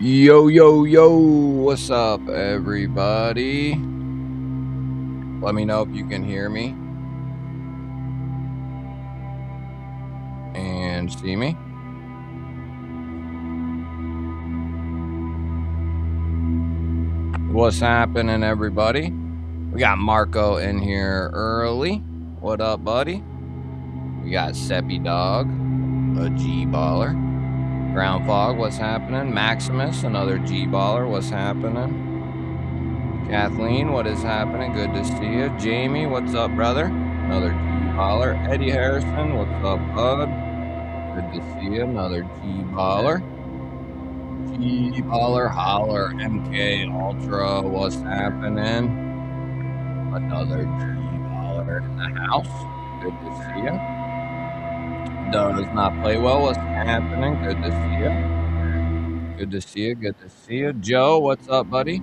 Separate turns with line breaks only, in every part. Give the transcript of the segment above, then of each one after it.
Yo, yo, yo, what's up, everybody? Let me know if you can hear me and see me. What's happening, everybody? We got Marco in here early. What up, buddy? We got Seppi Dog, a G-baller. Ground Fog, what's happening? Maximus, another G-baller, what's happening? Kathleen, what is happening? Good to see you. Jamie, what's up, brother? Another G-baller. Eddie Harrison, what's up, bud? Good to see you. Another G-baller. G-baller, holler, MK Ultra, what's happening? Another G-baller in the house. Good to see you. Does not play well, what's happening? Good to see you. Good to see you. Good to see you. Joe, what's up, buddy?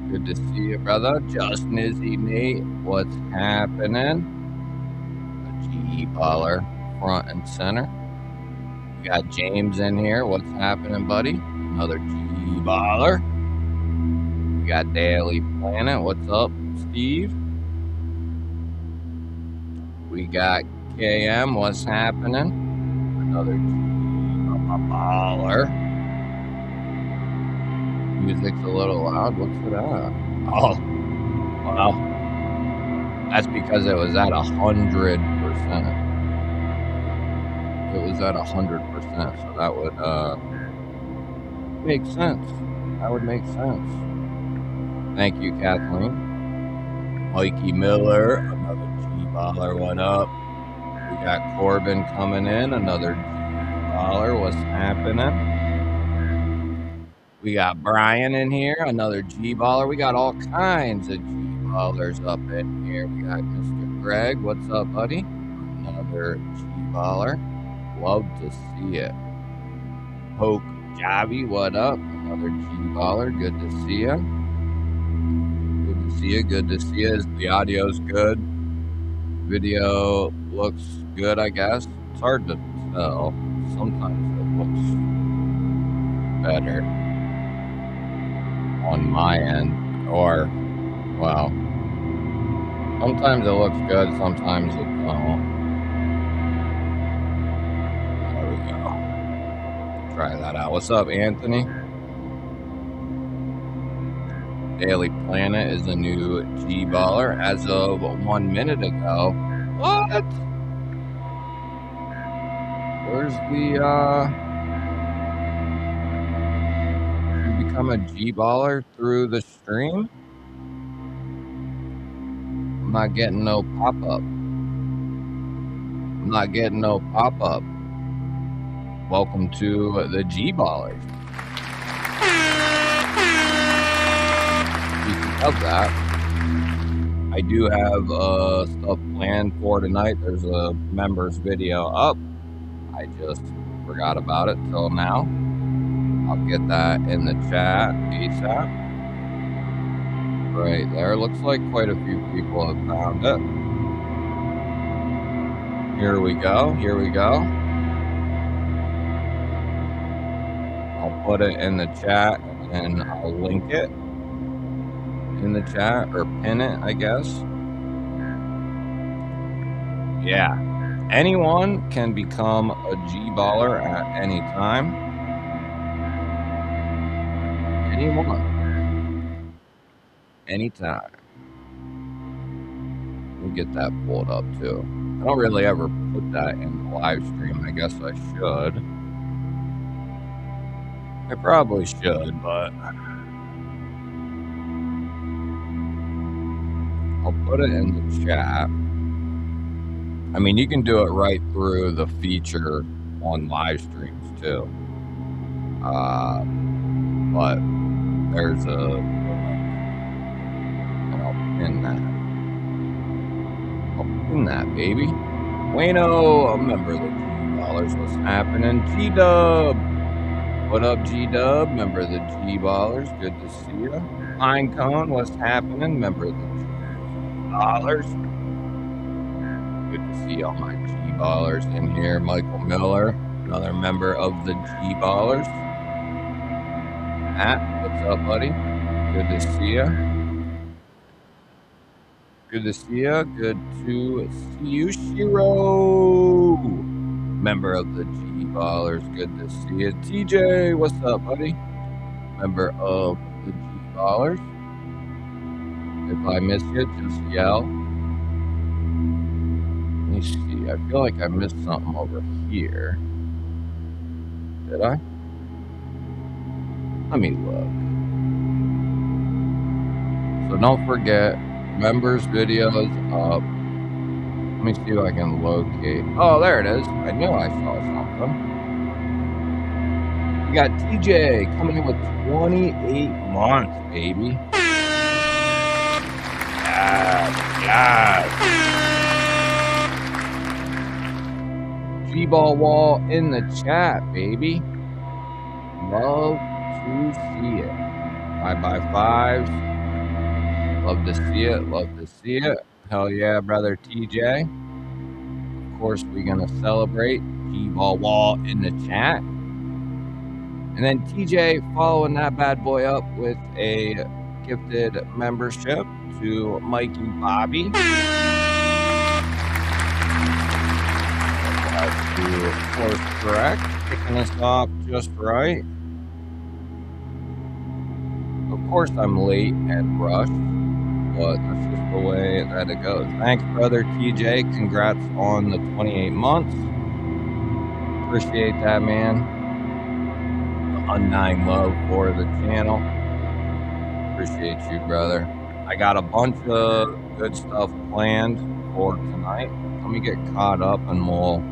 Good to see you, brother. Just Nizzy Nate, what's happening? A G-baller, front and center. We got James in here. What's happening, buddy? Another G-baller. We got Daily Planet. What's up, Steve? We got KM. What's happening? Another G-baller. Music's a little loud. What's for that? Oh, well, that's because it was at 100%. It was at 100%, so that would make sense. That would make sense. Thank you, Kathleen. Mikey Miller, another G-baller. What up? We got Corbin coming in, another G-baller. What's happening? We got Brian in here, another G-baller. We got all kinds of G-ballers up in here. We got Mr. Greg. What's up, buddy? Another G-baller. Love to see it. Poke Javi, what up? Another G-baller. Good to see you. Good to see you. Good to see you. The audio's good. Video looks good, I guess. It's hard to tell. Sometimes it looks better on my end. Or, well, sometimes it looks good, sometimes it don't. Try that out. What's up, Anthony? Daily Planet is a new G-baller as of 1 minute ago. What? Where's the, you become a G-baller through the stream? I'm not getting no pop-up. I'm not getting no pop-up. Welcome to the G-ballers. Speaking of that, I do have stuff planned for tonight. There's a members video up. I just forgot about it till now. I'll get that in the chat ASAP. Right there. Looks like quite a few people have found it. Here we go. Here we go. I'll put it in the chat and I'll link it in the chat or pin it, I guess. Yeah. Anyone can become a G-baller at any time. Anyone. Anytime. We'll get that pulled up too. I don't really ever put that in the live stream. I guess I should. I probably should, but I'll put it in the chat. I mean, you can do it right through the feature on live streams too. But there's a, and I'll pin that. I'll pin that, baby. Wayno, a member of the G-ballers. What's happening? G-Dub. What up, G-Dub? Member of the G-ballers. Good to see you. Pinecone, what's happening? Member of the G-ballers. Good to see all my G-ballers in here. Michael Miller, another member of the G-ballers. Matt, what's up, buddy? Good to see you. Good to see you. Good to see you, Shiro. Member of the G-Ballers. Good to see you. TJ, what's up, buddy? Member of the G-Ballers. If I miss you, just yell. Let me see. I feel like I missed something over here. Did I? Let me look. So don't forget, members videos up. Let me see if I can locate. Oh, there it is. I knew I saw something. We got TJ coming in with 28 months, baby. Yes. GBall wall in the chat, baby. Love to see it. 5x5s. Love to see it. Love to see it. Hell yeah, brother TJ. Of course, we're going to celebrate GBall wall in the chat. And then TJ following that bad boy up with a gifted membership to Mikey Bobby. To course correct, kicking us off just right. Of course, I'm late and rushed, but that's just the way that it goes. Thanks, brother TJ. Congrats on the 28 months. Appreciate that, man. Undying love for the channel. Appreciate you, brother. I got a bunch of good stuff planned for tonight. Let me get caught up and we'll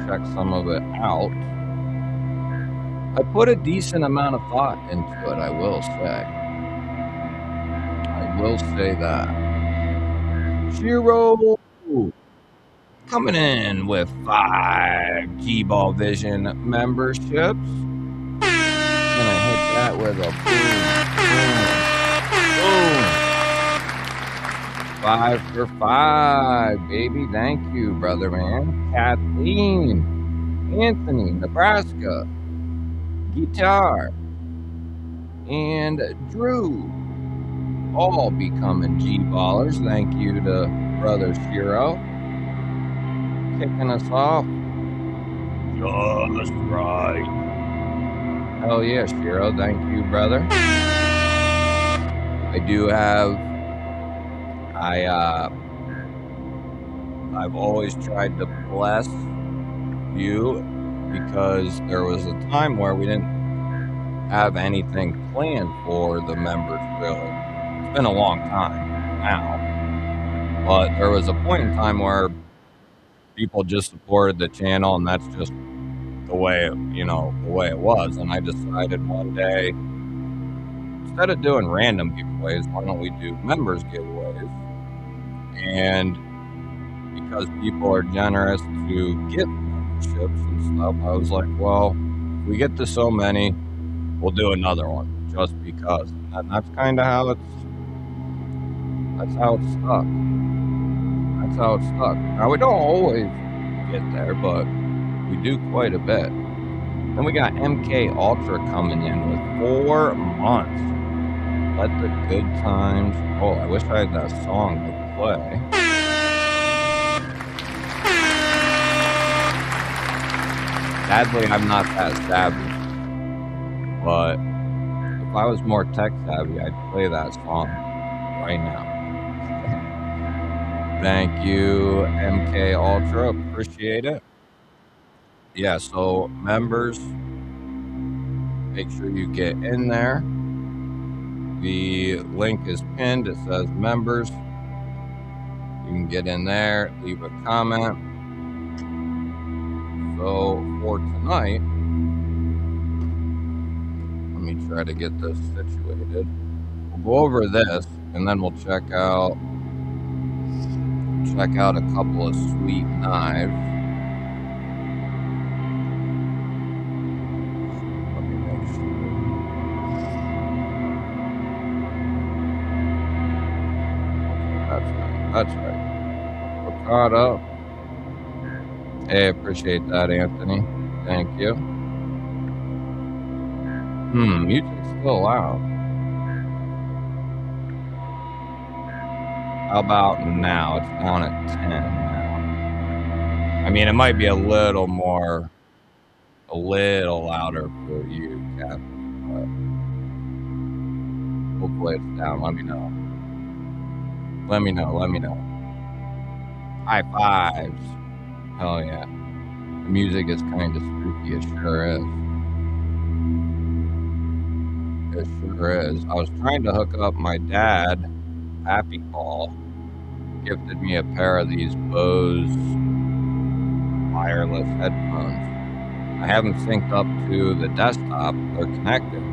check some of it out. I put a decent amount of thought into it, I will say. I will say that. Shiro coming in with 5 GBall Vision memberships. Gonna hit that with a boom, boom, boom. 5 for 5, baby. Thank you, brother, man. Kathleen, Anthony, Nebraska, Guitar, and Drew, all becoming G-Ballers. Thank you to brother Shiro. Kicking us off just right. Hell yeah, Shiro. Thank you, brother. I do have... I've always tried to bless you because there was a time where we didn't have anything planned for the members, really. It's been a long time now, but there was a point in time where people just supported the channel, and that's just the way, the way it was. And I decided one day, instead of doing random giveaways, why don't we do members giveaways? And because people are generous to give memberships and stuff, I was like, well, if we get to so many, we'll do another one just because. And that's kind of how it's stuck. That's how it's stuck. Now, we don't always get there, but we do quite a bit. Then we got MK Ultra coming in with 4 months. Let the good times. Oh, I wish I had that song to play. Sadly, I'm not that savvy. But if I was more tech savvy, I'd play that song right now. Thank you, MK Ultra. Appreciate it. Yeah, so members, make sure you get in there. The link is pinned. It says members. You can get in there, leave a comment. So for tonight, let me try to get this situated. We'll go over this, and then we'll check out a couple of sweet knives. Let me make sure. That's right. We're caught up. Hey, appreciate that, Anthony. Thank you. Music's still loud. How about now? It's down at 10 now. I mean, it might be a little louder for you, Captain, but hopefully it's down. Let me know. Let me know. High fives. Hell yeah. The music is kind of spooky. It sure is. It sure is. I was trying to hook up my dad. Happy Paul gifted me a pair of these Bose wireless headphones. I haven't synced up to the desktop. They're connected,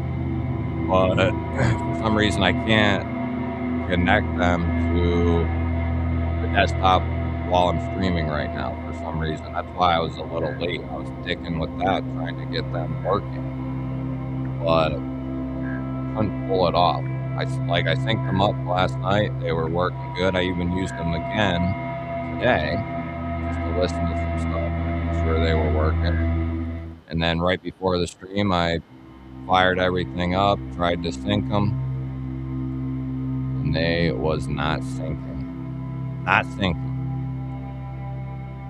but for some reason I can't connect them to the desktop while I'm streaming right now for some reason. That's why I was a little late. I was sticking with that, trying to get them working, but couldn't pull it off. I synced them up last night. They were working good. I even used them again today just to listen to some stuff, make sure they were working. And then right before the stream, I fired everything up, tried to sync them, and they was not syncing. Not syncing.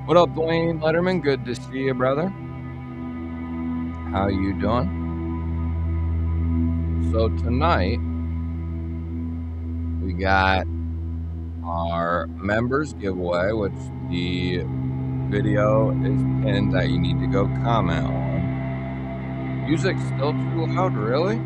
What up, Dwayne Letterman? Good to see you, brother. How you doing? So tonight, we got our members giveaway, which the video is pinned that you need to go comment on. Music's still too loud, really?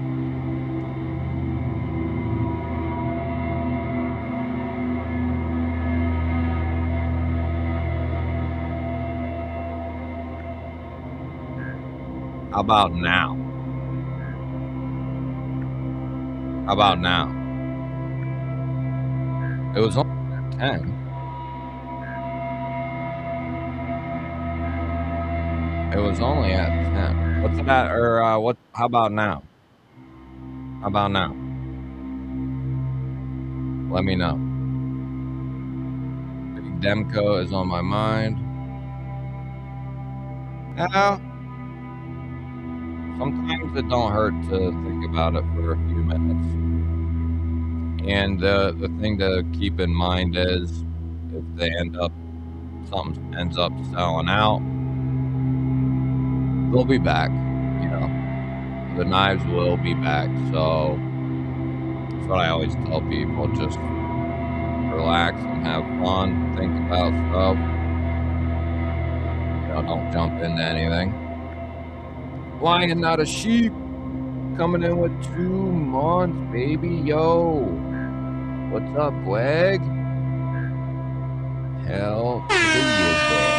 How about now? How about now? It was only at 10. It was only at 10. What's that? Or what? How about now? How about now? Let me know. Big Demko is on my mind. Now, sometimes it don't hurt to think about it for a few minutes. And the thing to keep in mind is if something ends up selling out, they'll be back, the knives will be back. So that's what I always tell people, just relax and have fun, think about stuff, don't jump into anything. Lion, not a sheep, coming in with 2 months, baby. Yo, what's up, Wag? Hell yeah.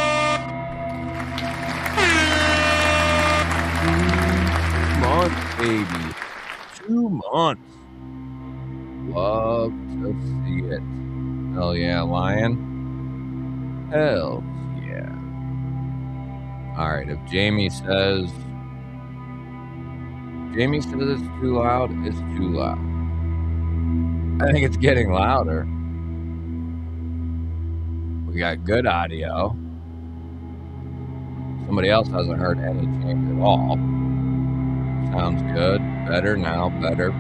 2 months, baby. 2 months. Love to see it. Hell yeah, Lion. Hell yeah. All right, if Jamie says it's too loud, it's too loud. I think it's getting louder. We got good audio. Somebody else hasn't heard any change at all. Sounds good. Better now. Better.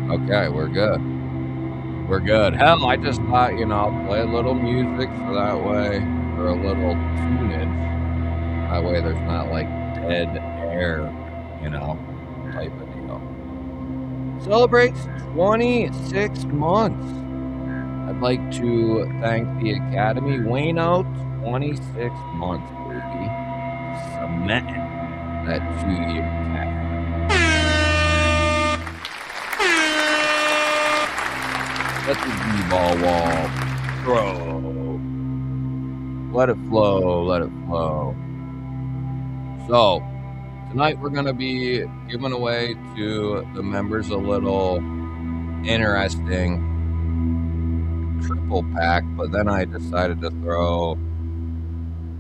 Okay, we're good. We're good. Hell, I just thought, I'll play a little music so that way, or a little tunage. That way there's not like dead air, type of deal. Celebrates 26 months. I'd like to thank the Academy. Wayno, 26 months, baby. Cementing that 2-year tag. Let the GBall wall throw. Let it flow. So, tonight we're going to be giving away to the members a little interesting triple pack, but then I decided to throw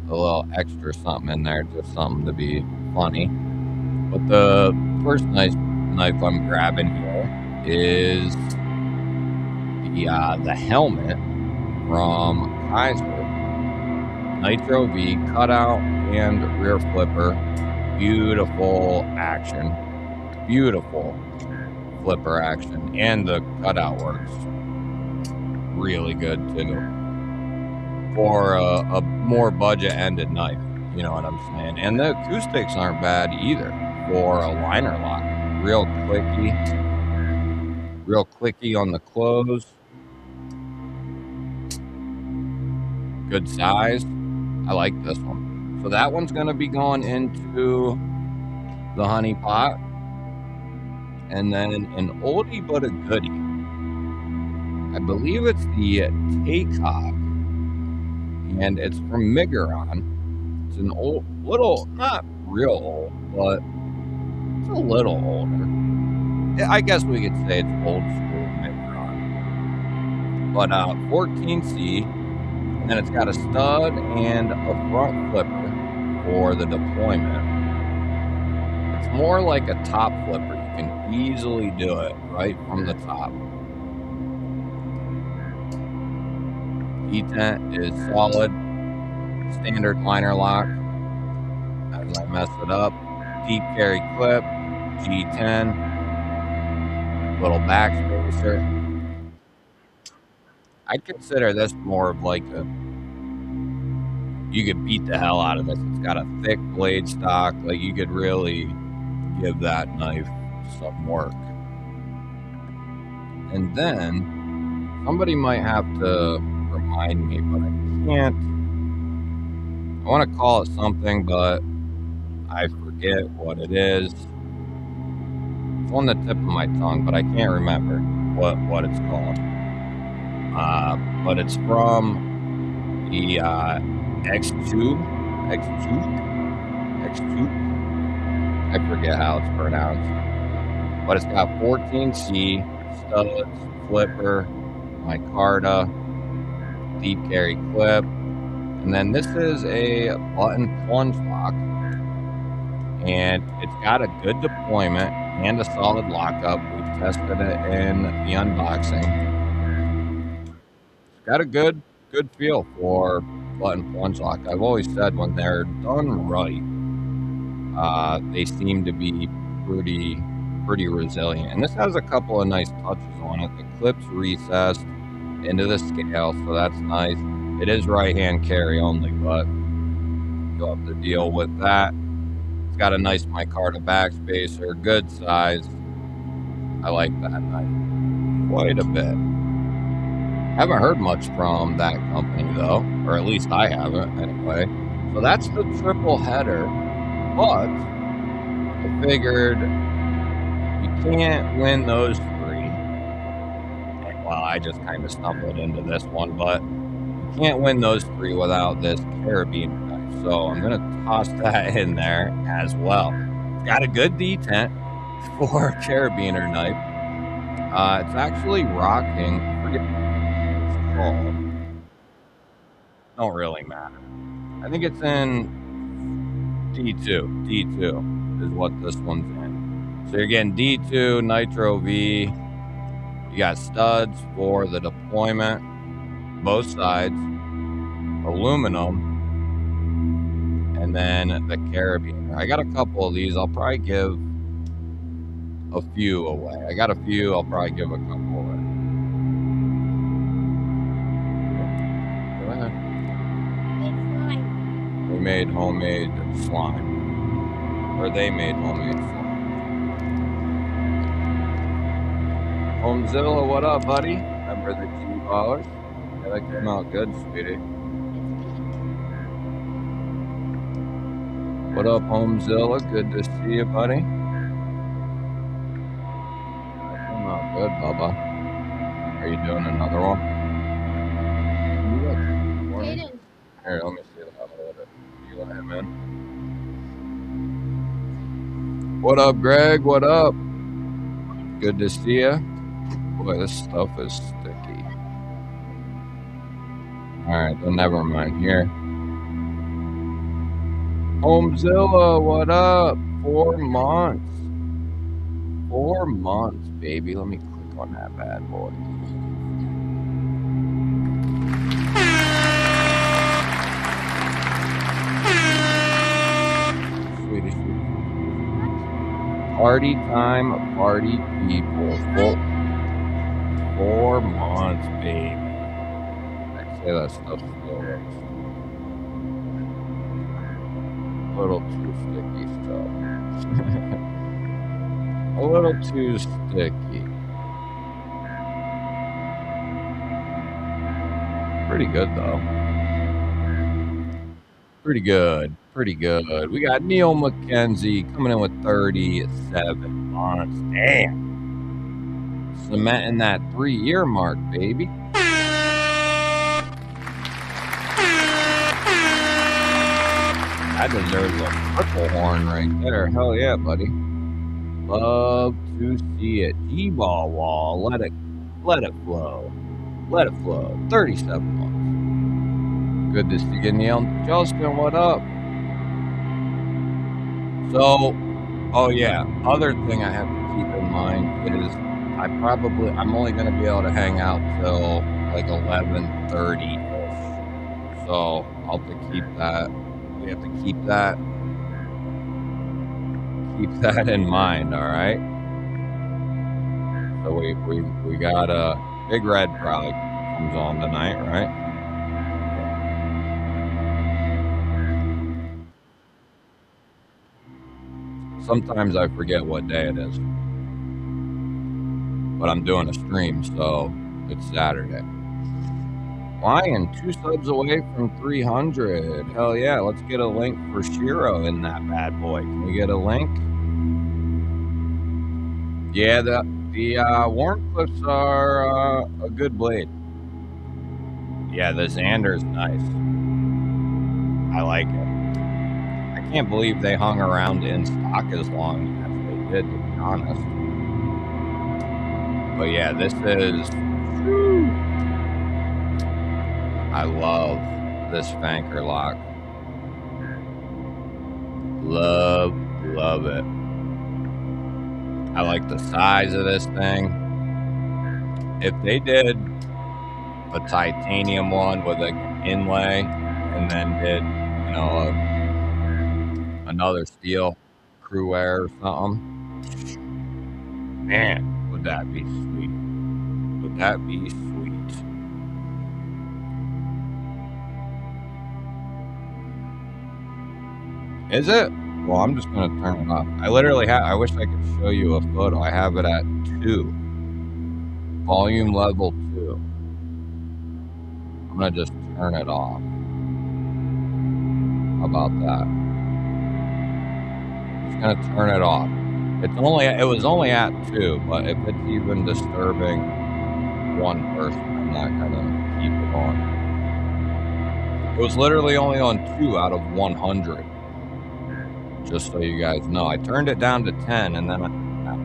a little extra something in there, just something to be funny. But the first knife I'm grabbing here is the helmet from Kaiser. Nitro V cutout and rear flipper. Beautiful action. Beautiful flipper action, and the cutout works really good too for a more budget-ended knife. You know what I'm saying? And the acoustics aren't bad either for a liner lock. Real clicky on the close. Good size. I like this one. So that one's going to be going into the honey pot. And then an oldie but a goodie. I believe it's the Taycock, and it's from Miguron. It's an old, little, not real old, but it's a little older. I guess we could say it's old school Miguron. But 14C, and then it's got a stud and a front flipper for the deployment. It's more like a top flipper. You can easily do it right from the top. Detent is solid, standard liner lock. As I mess it up, deep carry clip, G10, little backspacer. I'd consider this more of like you could beat the hell out of this. It's got a thick blade stock. Like, you could really give that knife some work. And then somebody might have to remind me, but I can't. I want to call it something, but I forget what it is. It's on the tip of my tongue, but I can't remember what it's called. But it's from the X2. I forget how it's pronounced. But it's got 14C, studs, flipper, micarta, deep carry clip, and then this is a button plunge lock, and it's got a good deployment and a solid lockup. We've tested it in the unboxing. It's got a good feel for button plunge lock. I've always said when they're done right, they seem to be pretty resilient. And this has a couple of nice touches on it. The clip's recessed into the scale, so that's nice. It is right-hand carry only, but you'll have to deal with that. It's got a nice micarta backspacer, good size. I like that knife quite a bit. Haven't heard much from that company though, or at least I haven't anyway. So that's the triple header, but I figured you can't win those three. Well, I just kind of stumbled into this one, but you can't win those three without this carabiner knife. So I'm going to toss that in there as well. It's got a good detent for a carabiner knife. It's actually rocking, I forget what it's called. Don't really matter. I think it's in D2. D2 is what this one's in. So you're getting D2, Nitro V. You got studs for the deployment, both sides, aluminum, and then the carabiner. I got a couple of these. I'll probably give a few away. I got a few. I'll probably give a couple away. Go ahead. We made homemade slime. Or they made homemade slime. Homezilla, what up, buddy? Remember the GBallers? Yeah, that came out good, sweetie. What up, Homezilla? Good to see you, buddy. That came out good, Bubba. Are you doing another one?
Aiden.
Here, let me see that a little bit. You let him in. What up, Greg? What up? Good to see you. Boy, this stuff is sticky. Alright, then never mind. Here. Homezilla, what up? 4 months. 4 months, baby. Let me click on that bad boy. Party time, party people. 4 months, baby. I say that stuff still looks a little too sticky still. A little too sticky. Pretty good, though. Pretty good. Pretty good. We got Neil McKenzie coming in with 37 months. Damn. Cementing that 3-year mark, baby. That deserves a purple horn right there. Hell yeah, buddy. Love to see it. GBall wall. Let it flow. Let it flow. 37 months. Good to see you, Neil. Justin, what up? So, oh yeah, other thing I have to keep in mind is I'm only going to be able to hang out till like 11:30-ish. So I'll have to keep that. We have to keep that in mind. All right. So we got a Big Red probably comes on tonight, right? Sometimes I forget what day it is, but I'm doing a stream, so it's Saturday. Lion, 2 subs away from 300. Hell yeah, let's get a link for Shiro in that bad boy. Can we get a link? Yeah, the Warncliffs are a good blade. Yeah, the Xander's nice. I like it. I can't believe they hung around in stock as long as they did, to be honest. But yeah, this is... I love this Fanker lock. Love it. I like the size of this thing. If they did a titanium one with an inlay and then did, another steel crew wear or something, man, would that be sweet. Would that be sweet. Is it? Well, I'm just going to turn it off. I literally I wish I could show you a photo. I have it at 2. Volume level 2. I'm going to just turn it off. How about that? Just going to turn it off. It was only at 2, but if it's even disturbing one person, I'm not going to keep it on. It was literally only on 2 out of 100. Just so you guys know, I turned it down to 10, and then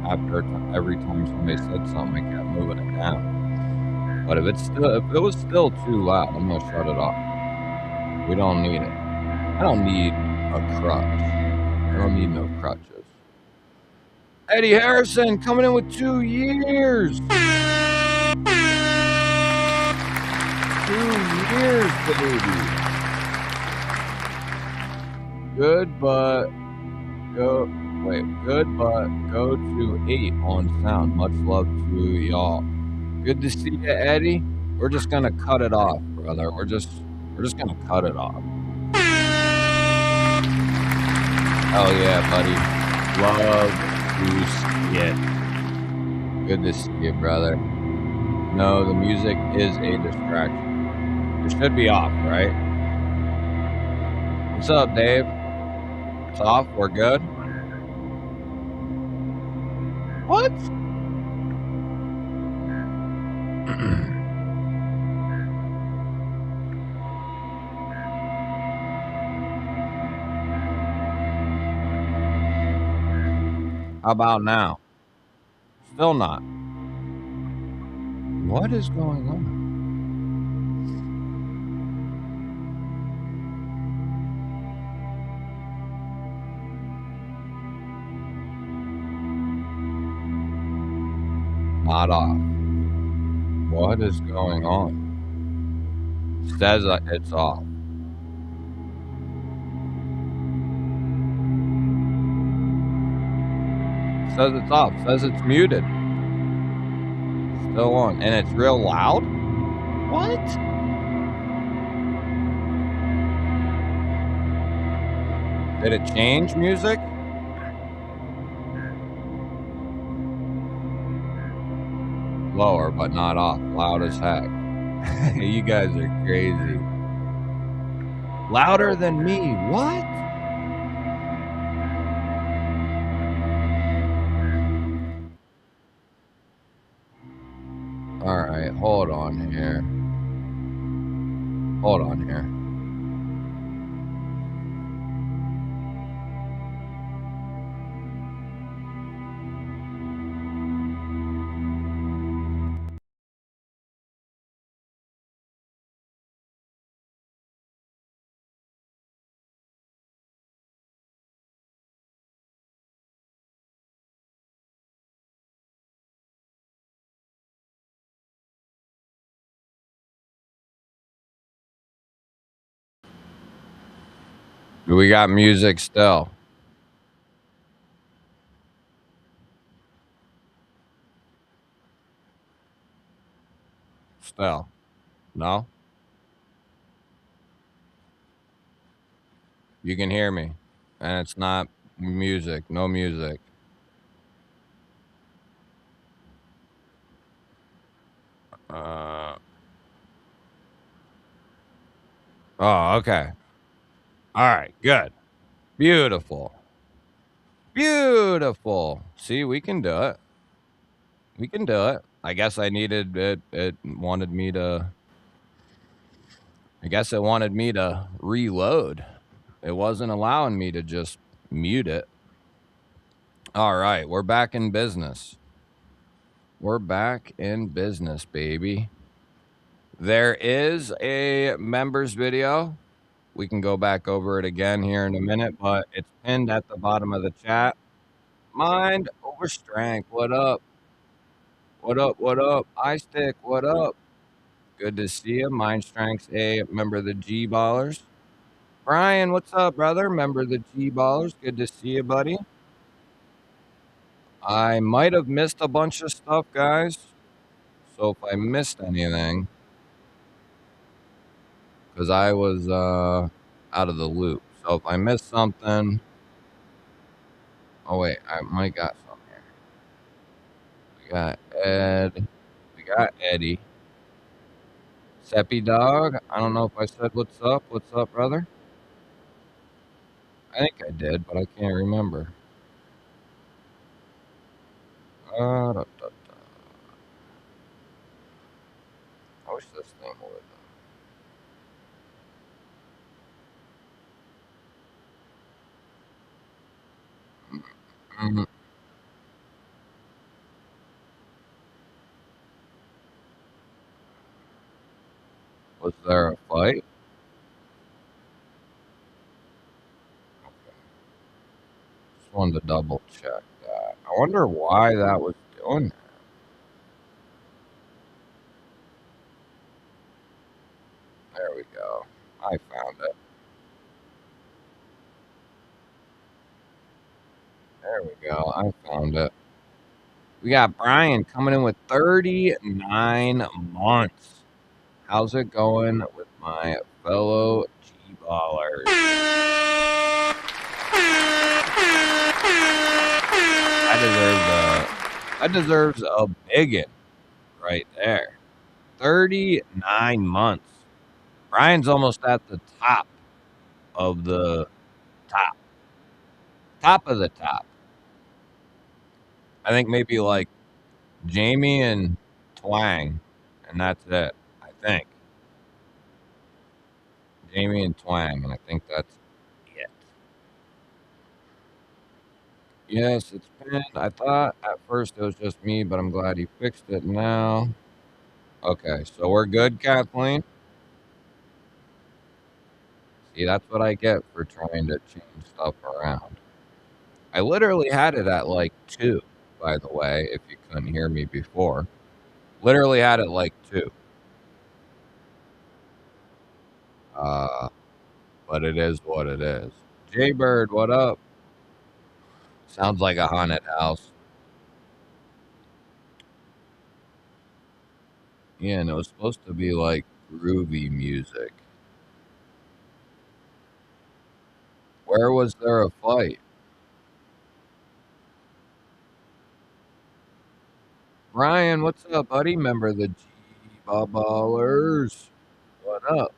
after every time somebody said something, I kept moving it down. But if it was still too loud, I'm gonna shut it off. We don't need it. I don't need a crutch. I don't need no crutches. Eddie Harrison coming in with 2 years. 2 years, baby. Good, but go to 8 on sound. Much love to y'all. Good to see you, Eddie. We're just gonna cut it off, brother. We're just gonna cut it off. Hell yeah, buddy. Love to see it. Good to see you, brother. No, the music is a distraction. It should be off, right? What's up, Dave? It's off. We're good. What? How about now? Still not. What is going on? Not off. What is going on? Says it's off. Says it's off. Says it's muted. Still on. And it's real loud? What? Did it change music? Lower, but not off. Loud as heck. You guys are crazy. Louder than me. What? All right, hold on here. Hold on here. We got music still. Still. No? You can hear me. And it's not music. No music. Oh, okay. All right, good. Beautiful. Beautiful. See, we can do it. We can do it. I guess I needed it. It wanted me to. I guess it wanted me to reload. It wasn't allowing me to just mute it. All right, we're back in business. We're back in business, baby. There is a members video. We can go back over it again here in a minute, but it's pinned at the bottom of the chat. Mind over strength. What up? What up? What up? iStick. What up? Good to see you. Mind Strength's a member of the G Ballers. Brian, what's up, brother? Member of the G Ballers. Good to see you, buddy. I might have missed a bunch of stuff, guys. So if I missed anything, because I was out of the loop. So if I missed something, oh wait, I might got something here. We got Ed, we got Eddie, Seppy Dog. I don't know if I said what's up. What's up, brother? I think I did, but I can't remember. Da, da, da. I wish this thing would. Mm, was there a fight? Just wanted to double check that. I wonder why that was doing that. There we go. I found it. There we go. I found it. We got Brian coming in with 39 months. How's it going with my fellow G-ballers? That deserves a biggin right there. 39 months. Brian's almost at the top of the top. Top of the top. I think maybe like Jamie and Twang, and that's it. I think. Jamie and Twang, and I think that's it. Yes, it's pinned. I thought at first it was just me, but I'm glad he fixed it now. Okay, so we're good, Kathleen. See, that's what I get for trying to change stuff around. I literally had it at like 2, by the way, if you couldn't hear me before. Literally had it like 2. But it is what it is. Jaybird, what up? Sounds like a haunted house. Yeah, and it was supposed to be like groovy music. Where was there a fight? Ryan, what's up, buddy? Member of the GBallers. What up?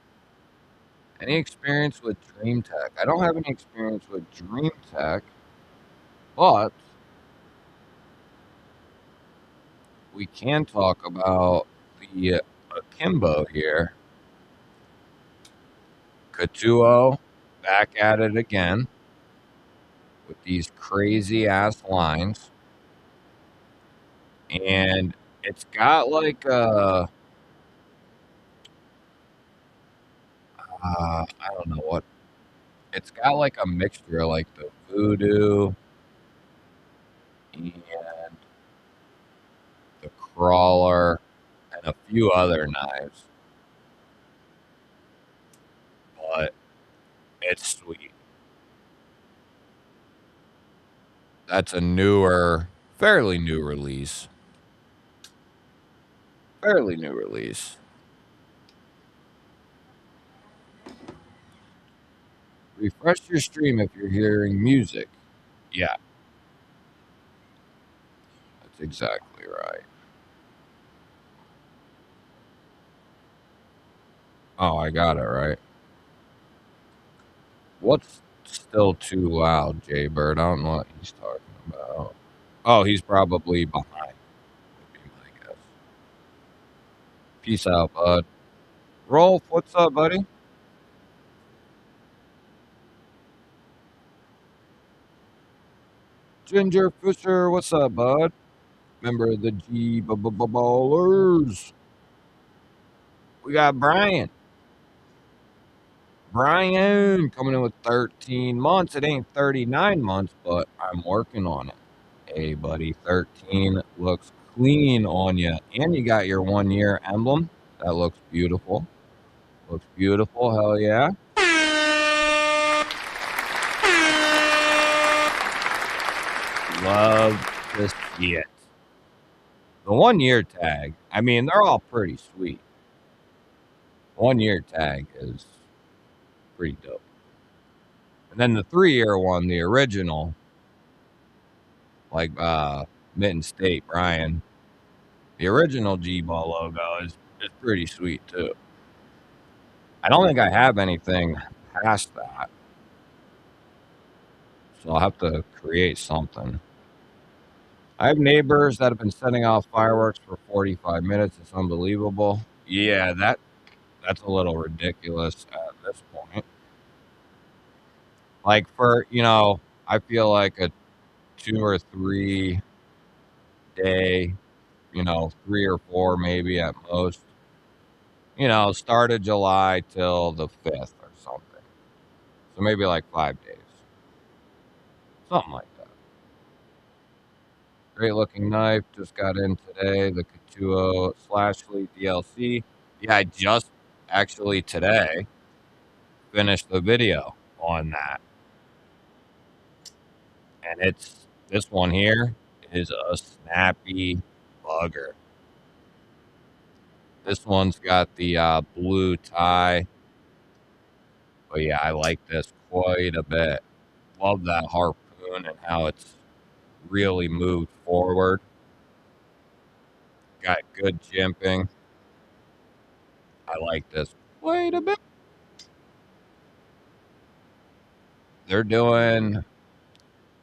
Any experience with Dream Tech? I don't have any experience with Dream Tech, but we can talk about the Akimbo here. Katuo back at it again with these crazy ass lines. And it's got like I don't know what, it's got like a mixture like the voodoo and the crawler and a few other knives, but it's sweet. That's a newer, fairly new release. Fairly new release. Refresh your stream if you're hearing music. Yeah, that's exactly right. Oh, I got it right. What's still too loud, Jay Bird? I don't know what he's talking about. Oh, he's probably behind, would be my guess. Peace out, bud. Rolf, what's up, buddy? Ginger Fisher, what's up, bud? Member of the Ballers. We got Brian. Brian coming in with 13 months. It ain't 39 months, but I'm working on it. Hey, buddy, 13 looks clean on you. And you got your 1 year emblem. That looks beautiful. Looks beautiful. Hell yeah. Love to see it. The 1 year tag, I mean, they're all pretty sweet. 1 year tag is pretty dope. And then the 3 year one, the original, like Mitten State Brian, the original GBall logo is pretty sweet too. I don't think I have anything past that, so I'll have to create something. I have neighbors that have been setting off fireworks for 45 minutes. It's unbelievable. Yeah, that's a little ridiculous at this point. Like I feel like a 2 or 3 day, 3 or 4 maybe at most. Start of July till the 5th or something. So maybe like 5 days. Something like that. Great looking knife. Just got in today. The Katuo slash Fleet DLC. Yeah, I just actually today finished the video on that. And this one here is a snappy bugger. This one's got the blue tie. But yeah, I like this quite a bit. Love that harpoon and how it's really moved forward. Got good jimping. I like this quite a bit. They're doing,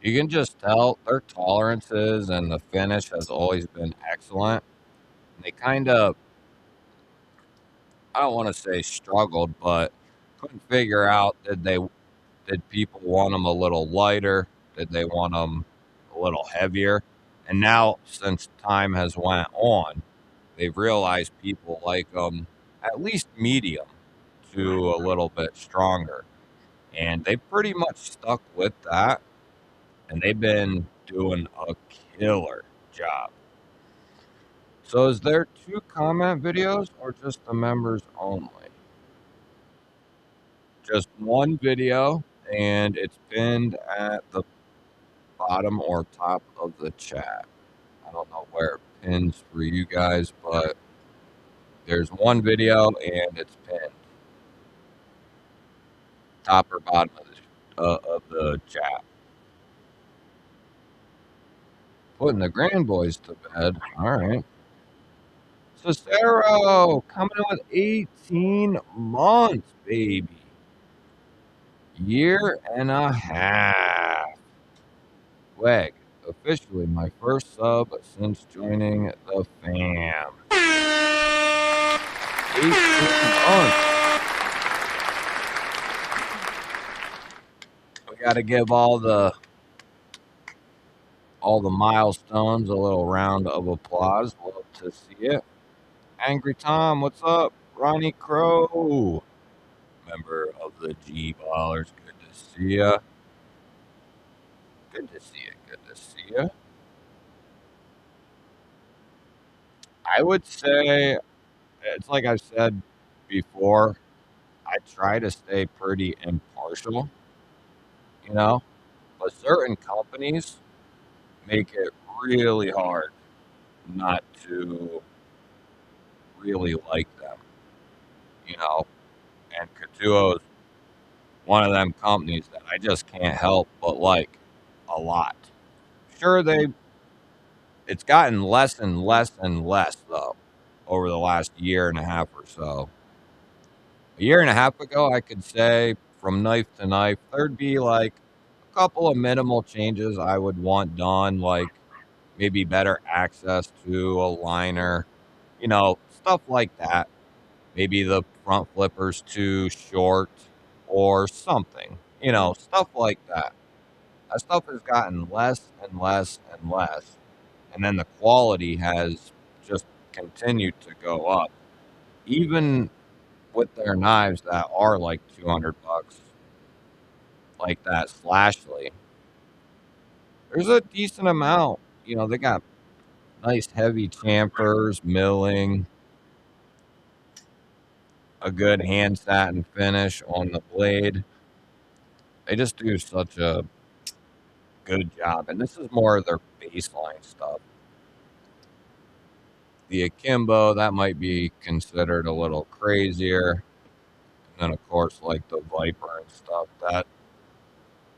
you can just tell their tolerances and the finish has always been excellent. They kind of, I don't want to say struggled, but couldn't figure out did people want them a little lighter? Did they want them a little heavier? And now, since time has went on, they've realized people like them at least medium to a little bit stronger. And they pretty much stuck with that. And they've been doing a killer job. So is there 2 comment videos or just the members only? Just one video, and it's pinned at the bottom or top of the chat. I don't know where it pins for you guys, but There's one video and it's pinned, top or bottom of the chat. Putting the grand boys to bed. All right. Cicero coming in with 18 months, baby. Year and a half. Wag, officially my first sub since joining the fam. 18 months. We got to give all the milestones a little round of applause. Love to see it. Angry Tom, what's up? Ronnie Crow, member of the G Ballers. Good to see ya. Good to see you. Good to see you. I would say it's like I said before. I try to stay pretty impartial, you know, but certain companies make it really hard not to really like them, you know. And Katuo's one of them companies that I just can't help but like a lot. Sure, it's gotten less and less and less though over the last year and a half or so. A year and a half ago, I could say from knife to knife, there'd be like a couple of minimal changes I would want done, like maybe better access to a liner, stuff like that. Maybe the front flipper's too short or something, stuff like that. That stuff has gotten less and less and less. And then the quality has just continued to go up. Even with their knives that are like $200, like that Slashly, there's a decent amount. They got nice heavy chamfers, milling, a good hand satin finish on the blade. They just do such a good job. And this is more of their baseline stuff. The Akimbo, that might be considered a little crazier. And then, of course, like the Viper and stuff, that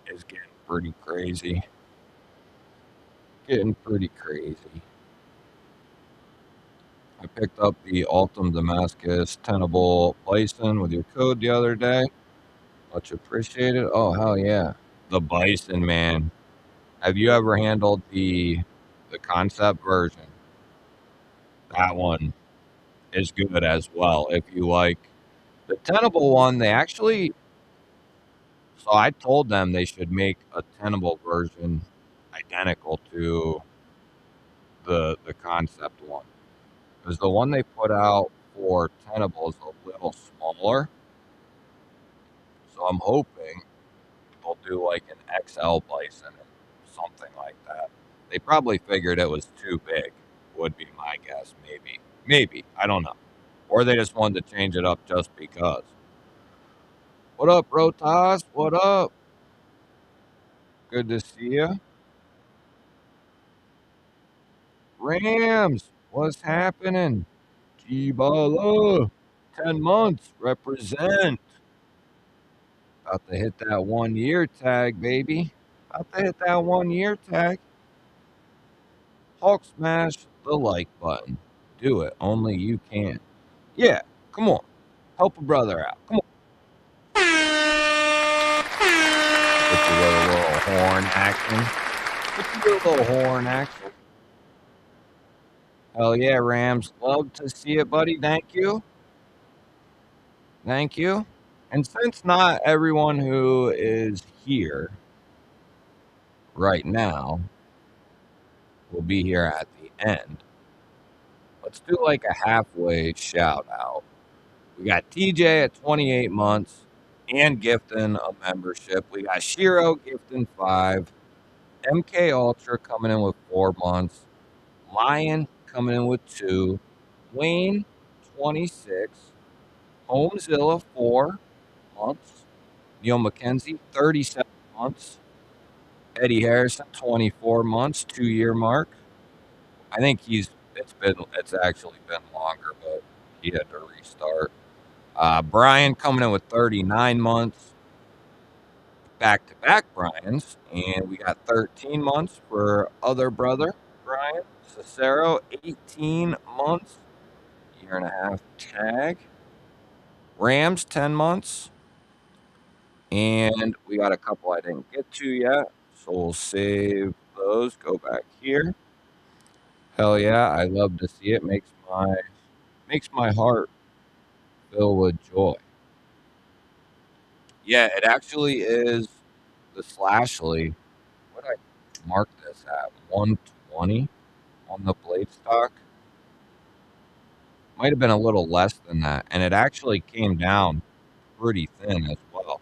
is getting pretty crazy. Getting pretty crazy. I picked up the Altum Damascus Tenable Bison with your code the other day. Much appreciated. Oh, hell yeah. The Bison, man. Have you ever handled the concept version? That one is good as well. If you like the Tenable one, they actually. So I told them they should make a Tenable version identical to the concept one. Because the one they put out for Tenable is a little smaller. So I'm hoping they'll do like an XL Bison or something like that. They probably figured it was too big, would be my guess. Maybe. Maybe. I don't know. Or they just wanted to change it up just because. What up, Rotas? What up? Good to see you. Rams, what's happening? GBall, 10 months, represent. About to hit that 1 year tag, baby. About to hit that 1 year tag. Hulk smash the like button. Do it. Only you can. Yeah, come on. Help a brother out. Come on. Get you with a little horn action. Get you with a little horn action. Hell yeah, Rams. Love to see it, buddy. Thank you. Thank you. And since not everyone who is here right now will be here at the end, let's do like a halfway shout out. We got TJ at 28 months and gifting a membership. We got Shiro gifting 5. MK Ultra coming in with 4 months. Lion coming in with 2. Wayne, 26. Homezilla, 4 months. Neil McKenzie, 37 months. Eddie Harrison, 24 months, 2 year mark. I think it's actually been longer, but He had to restart. Brian coming in with 39 months. Back-to-back Brian's. And we got 13 months for other brother, Brian. Cicero, 18 months. Year and a half tag. Rams, 10 months. And we got a couple I didn't get to yet. So we'll save those. Go back here. Hell yeah, I love to see it. Makes my heart fill with joy. Yeah, it actually is the Slashly. What did I mark this at? 120 on the blade stock. Might have been a little less than that. And it actually came down pretty thin as well.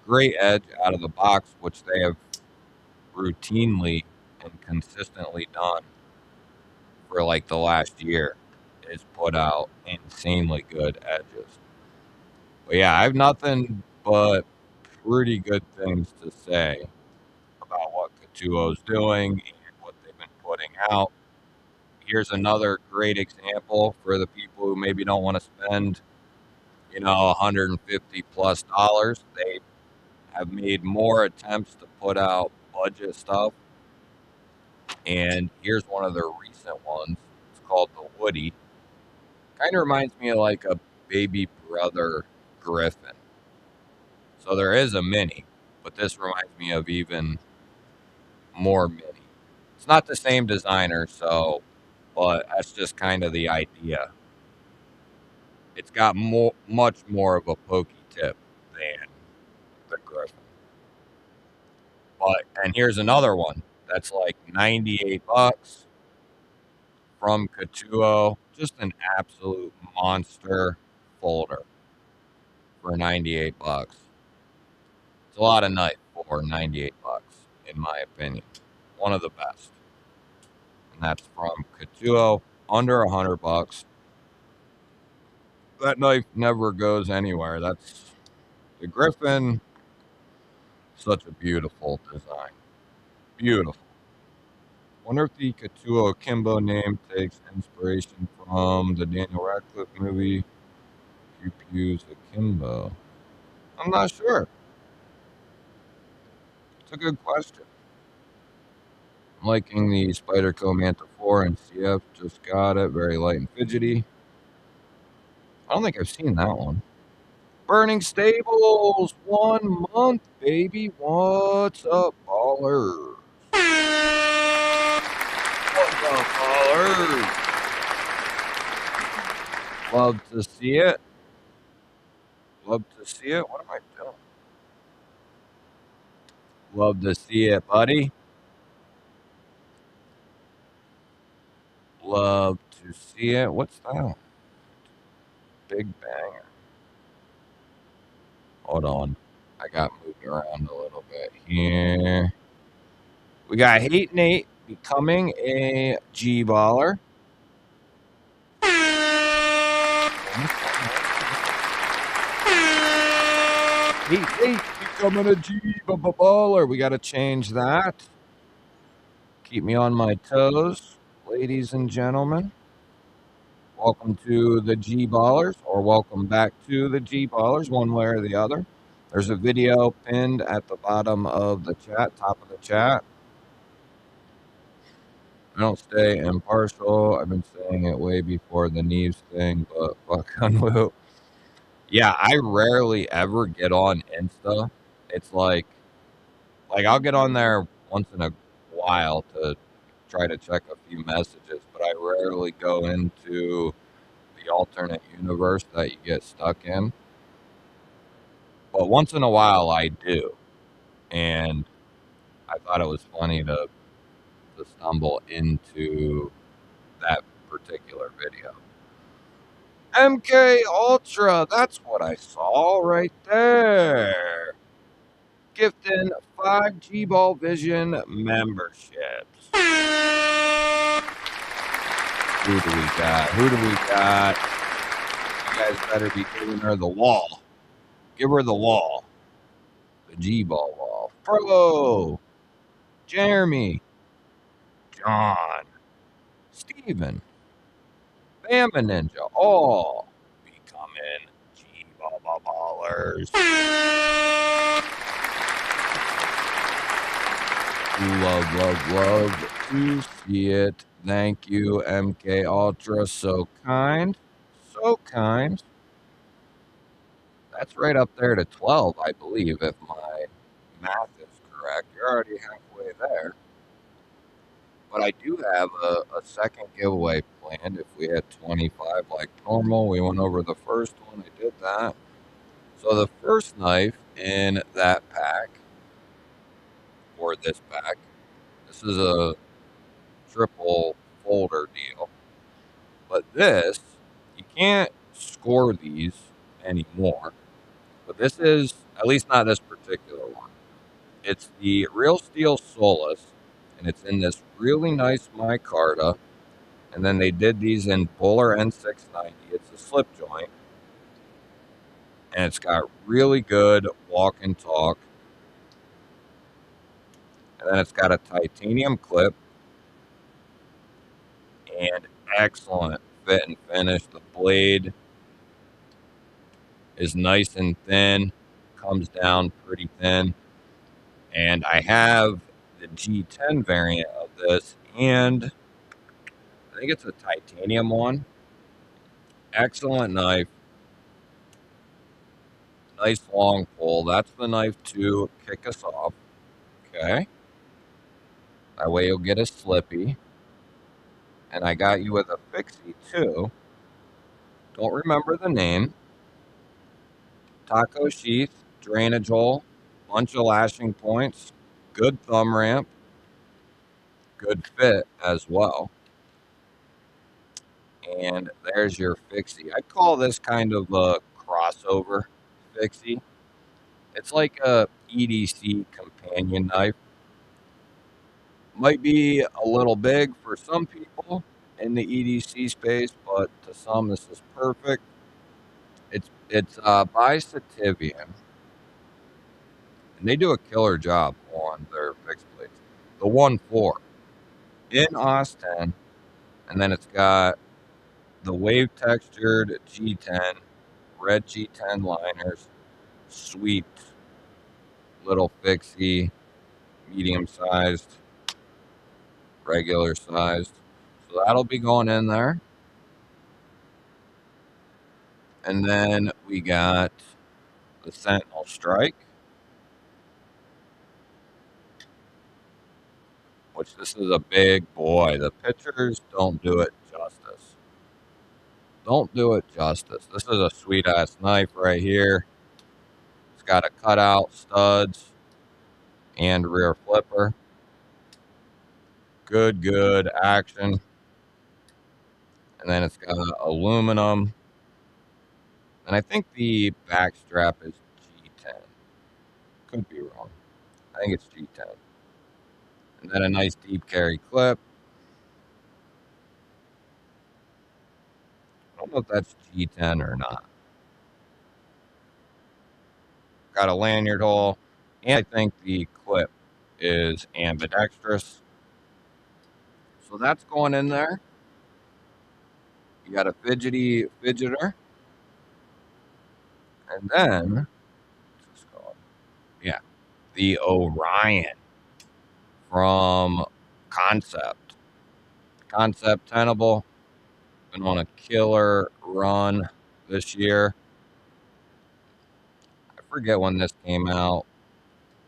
Great edge out of the box, which they have routinely and consistently done for like the last year, is put out insanely good edges. But yeah, I have nothing but pretty good things to say about what Katuo's doing and what they've been putting out. Here's another great example for the people who maybe don't want to spend, 150 plus dollars. They have made more attempts to put out budget stuff. And here's one of their recent ones. It's called the Woody. Kind of reminds me of like a baby brother Griffin. So there is a mini, but this reminds me of even more mini. It's not the same designer, but that's just kind of the idea. It's got much more of a pokey tip than the Griffin. And here's another one that's like 98 bucks from Katuo. Just an absolute monster folder for 98 bucks. It's a lot of knife for 98 bucks, in my opinion. One of the best. And that's from Katuo, under 100 bucks. That knife never goes anywhere. That's the Griffin. Such a beautiful design. Beautiful. Wonder if the Katuo Akimbo name takes inspiration from the Daniel Radcliffe movie Pew Pew's Akimbo. I'm not sure. It's a good question. I'm liking the Spyderco Manta 4 and CF. Just got it. Very light and fidgety. I don't think I've seen that one. Burning Stables, 1 month, baby. What's up, ballers? What's up, ballers? Love to see it. Love to see it. What am I doing? Love to see it, buddy. Love to see it. What's that? Big banger. Hold on. I got moved around a little bit here. We got Hate Nate becoming a G-baller. Hate Nate becoming a G-baller. We got to change that. Keep me on my toes, ladies and gentlemen. Welcome to the G-Ballers, or welcome back to the G-Ballers, one way or the other. There's a video pinned at the bottom of the chat, top of the chat. I don't stay impartial. I've been saying it way before the Neves thing, but fuck Unwoo. Yeah, I rarely ever get on Insta. It's like I'll get on there once in a while to try to check a few messages, but I rarely go into the alternate universe that you get stuck in. But once in a while I do. And I thought it was funny to stumble into that particular video. MK Ultra, that's what I saw right there. Gifting 5 GBall Vision memberships. Who do we got? You guys better be giving her the wall. Give her the wall. The G-ball wall. Pro. Jeremy. John. Steven. Bama Ninja. Oh. in GBallers. Love to see it. Thank you, MK Ultra. So kind. So kind. That's right up there to 12, I believe, if my math is correct. You're already halfway there. But I do have a second giveaway planned. If we had 25 like normal, we went over the first one. I did that. So the first knife in that pack, or this pack, this is a triple folder deal. But this, you can't score these anymore. But this is, at least not this particular one. It's the Real Steel Solus, and it's in this really nice micarta. And then they did these in Bowler N690. It's a slip joint. And it's got really good walk and talk. And then it's got a titanium clip and excellent fit and finish. The blade is nice and thin, comes down pretty thin. And I have the G10 variant of this, and I think it's a titanium one. Excellent knife. Nice long pull. That's the knife to kick us off. Okay. That way you'll get a slippy. And I got you with a fixie too. Don't remember the name. Taco sheath, drainage hole, bunch of lashing points, good thumb ramp, good fit as well. And there's your fixie. I call this kind of a crossover fixie. It's like a EDC companion knife. Might be a little big for some people in the EDC space, but to some this is perfect. It's by Sativian, and they do a killer job on their fixed blades. The 1.4 in Austin, and then it's got the wave textured G10, red G10 liners, sweet little fixie, medium sized, regular sized. So that'll be going in there. And then we got the Sentinel Strike, which this is a big boy. The pictures don't do it justice. Don't do it justice. This is a sweet ass knife right here. It's got a cutout studs and rear flipper. Good action. And then it's got aluminum. And I think the back strap is G10. Could be wrong. I think it's G10. And then a nice deep carry clip. I don't know if that's G10 or not. Got a lanyard hole. And I think the clip is ambidextrous. So that's going in there. You got a fidgety fidgeter. And then, what's this called? Yeah, the Orion from Concept. Concept Tenable. Been on a killer run this year. I forget when this came out.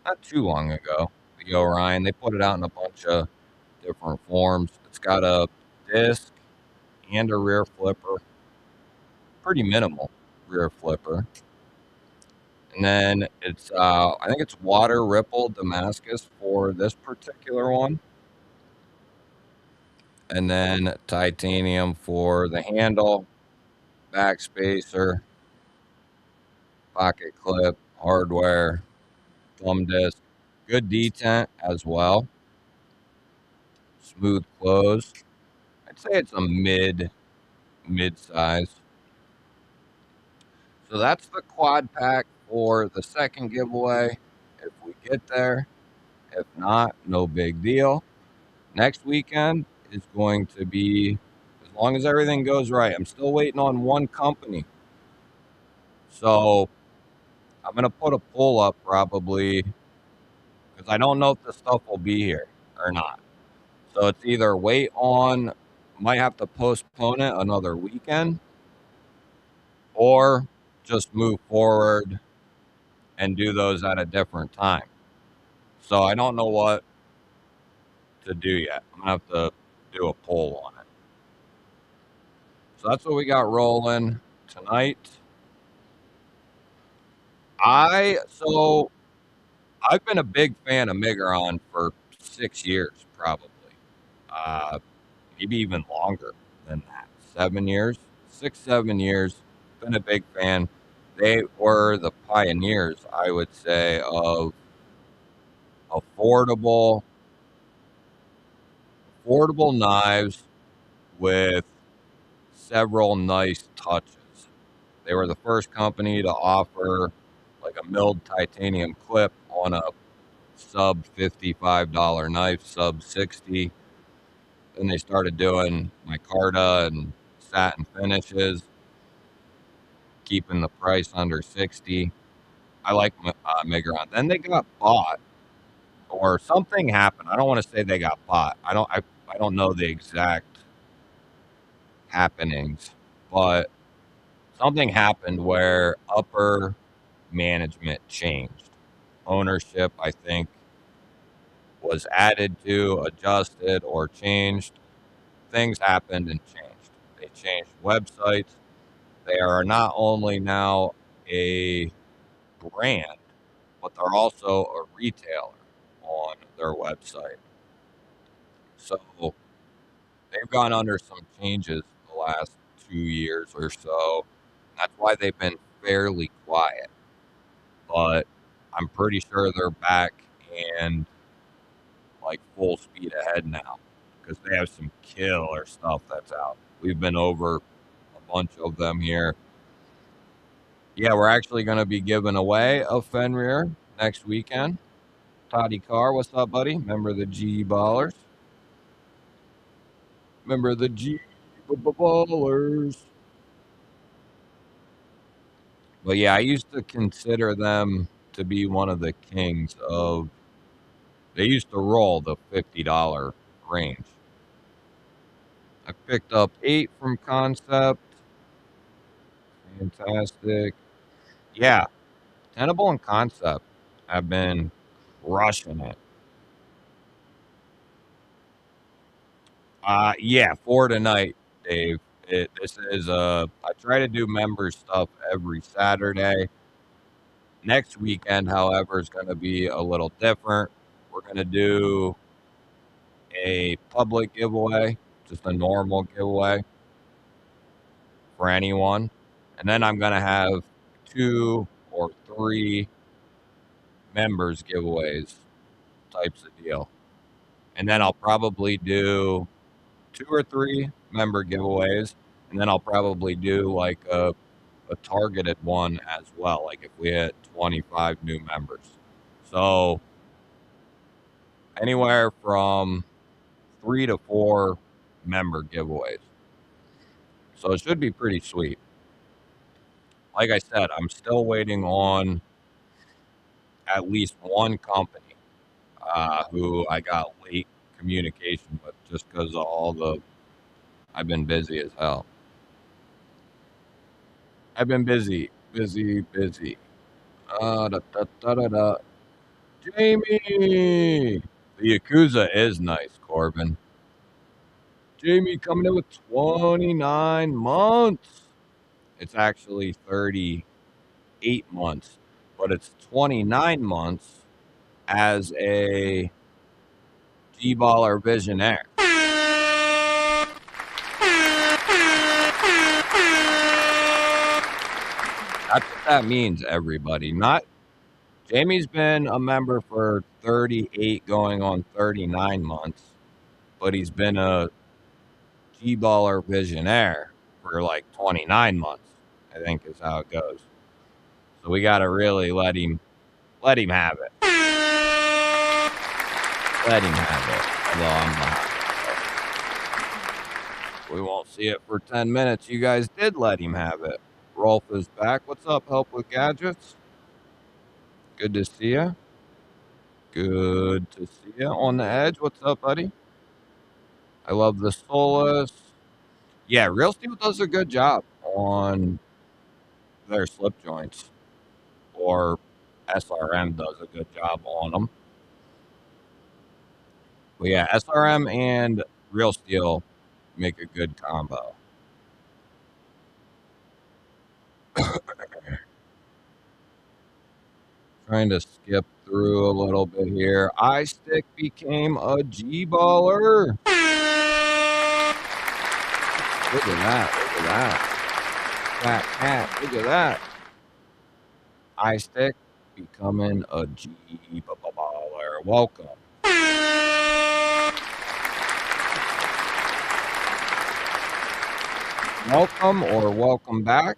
Not too long ago. The Orion. They put it out in a bunch of different forms. It's got a disc and a rear flipper. Pretty minimal rear flipper. And then it's, I think it's water ripple Damascus for this particular one. And then titanium for the handle, back spacer, pocket clip, hardware, thumb disc, good detent as well. Smooth close. I'd say it's a mid size. So that's the quad pack for the second giveaway. If we get there, if not, no big deal. Next weekend is going to be, as long as everything goes right. I'm still waiting on one company So I'm going to put a poll up probably because I don't know if the stuff will be here or not. So it's either wait on, might have to postpone it another weekend, or just move forward and do those at a different time. So I don't know what to do yet. I'm going to have to do a poll on it. So that's what we got rolling tonight. So I've been a big fan of Migron for 6 years, probably. Uh, Maybe even longer than that. 7 years, 6, 7 years. Been a big fan. They were the pioneers, I would say, of affordable, affordable knives with several nice touches. They were the first company to offer like a milled titanium clip on a sub $55 knife, sub 60. Then they started doing micarta and satin finishes, keeping the price under 60. I like Migron. Then they got bought, or something happened. I don't want to say they got bought. I don't know the exact happenings, but something happened where upper management changed. Ownership, I think, was added to, adjusted, or changed. Things happened and changed. They changed websites. They are not only now a brand, but they're also a retailer on their website. So they've gone under some changes the last 2 years or so. That's why they've been fairly quiet. But I'm pretty sure they're back and like full speed ahead now because they have some killer stuff that's out. We've been over a bunch of them here. Yeah, we're actually going to be giving away a Fenrir next weekend. Toddy Carr, what's up, buddy? Member of the GBallers. Member of the GBallers. But yeah, I used to consider them to be one of the kings of. They used to roll the $50 range. I picked up 8 from Concept. Fantastic. Yeah, Tenable and Concept have been crushing it. Yeah, for tonight, Dave. This is I try to do member stuff every Saturday. Next weekend, however, is going to be a little different. We're going to do a public giveaway, just a normal giveaway for anyone. And then I'm going to have 2 or 3 members giveaways types of deal. And then I'll probably do 2 or 3 member giveaways. And then I'll probably do like a targeted one as well. Like if we hit 25 new members. So anywhere from 3 to 4 member giveaways. So it should be pretty sweet. Like I said, I'm still waiting on at least one company who I got late communication with just because of I've been busy as hell. I've been busy. Jamie! The Yakuza is nice, Corbin. Jamie coming in with 29 months. It's actually 38 months, but it's 29 months as a GBaller Visionaire. That's what that means, everybody. Not Jamie's been a member for 38 going on 39 months, but he's been a GBaller Visionaire for like 29 months, I think is how it goes. So we got to really let him have it. Let him have it. Although I'm behind. We won't see it for 10 minutes. You guys did let him have it. Rolf is back. What's up, Help with Gadgets? Good to see you. Good to see you. On the Edge, what's up, buddy? I love the Solus. Yeah, Real Steel does a good job on their slip joints, or SRM does a good job on them. But yeah, SRM and Real Steel make a good combo. Trying to skip through a little bit here. iStick became a G-baller. Look at that. Look at that. Fat cat. Look at that. iStick becoming a G-baller. Welcome. Welcome or welcome back.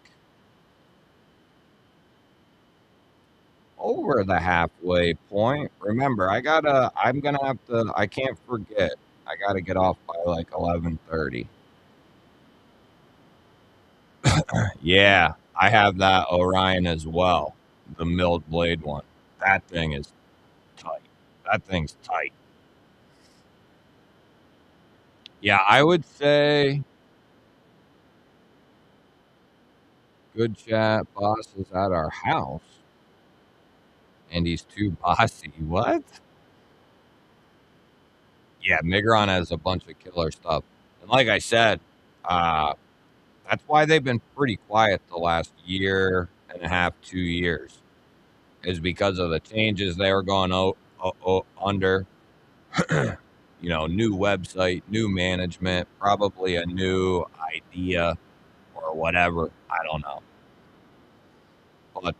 Over the halfway point. Remember, I'm gonna have to, I can't forget. I gotta get off by like 11:30. Yeah, I have that Orion as well. The milled blade one. That thing is tight. That thing's tight. Yeah, I would say good chat. Boss is at our house and he's too bossy. What? Yeah, Migron has a bunch of killer stuff. And like I said, uh, that's why they've been pretty quiet the last year and a half, 2 years, is because of the changes they were going under. New website, new management, probably a new idea or whatever. I don't know. But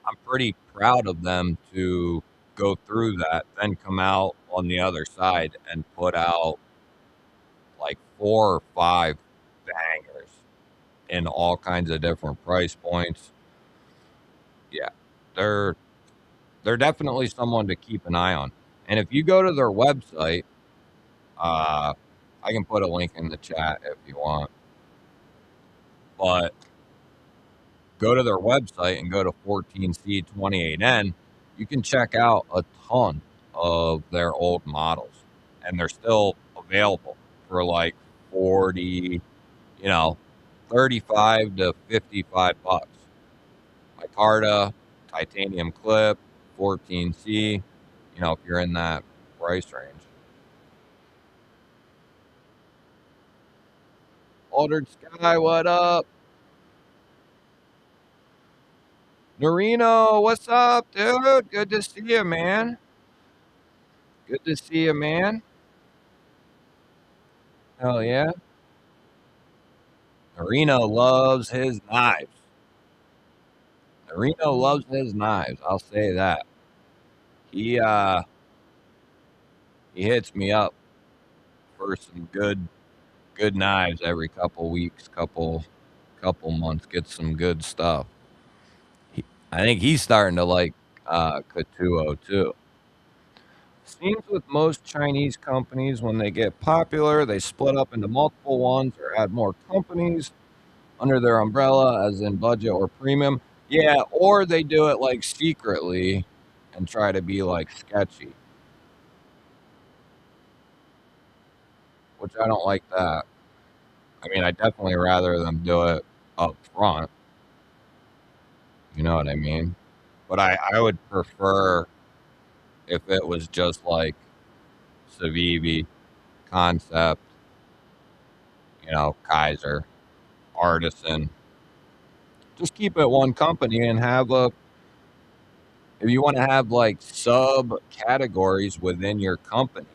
I'm pretty proud of them to go through that, then come out on the other side and put out like 4 or 5 bangers in all kinds of different price points. Yeah, they're they're definitely someone to keep an eye on. And if you go to their website, uh, I can put a link in the chat if you want. But go to their website and go to 14C28N. You can check out a ton of their old models, and they're still available for like 40, 35 to $55. Micarta, titanium clip, 14C, if you're in that price range. Altered Sky, what up? Norino, what's up, dude? Good to see you, man. Good to see you, man. Hell yeah. Norino loves his knives. Norino loves his knives. I'll say that. He hits me up for some good knives every couple weeks, couple months. Get some good stuff. I think he's starting to like Katuo too. Seems with most Chinese companies, when they get popular, they split up into multiple ones or add more companies under their umbrella, as in budget or premium. Yeah, or they do it like secretly and try to be like sketchy, which I don't like that. I mean, I definitely rather them do it up front. You know what I mean? But I would prefer if it was just like Civivi, Concept, Kaiser, Artisan. Just keep it one company and have if you want to have like subcategories within your company,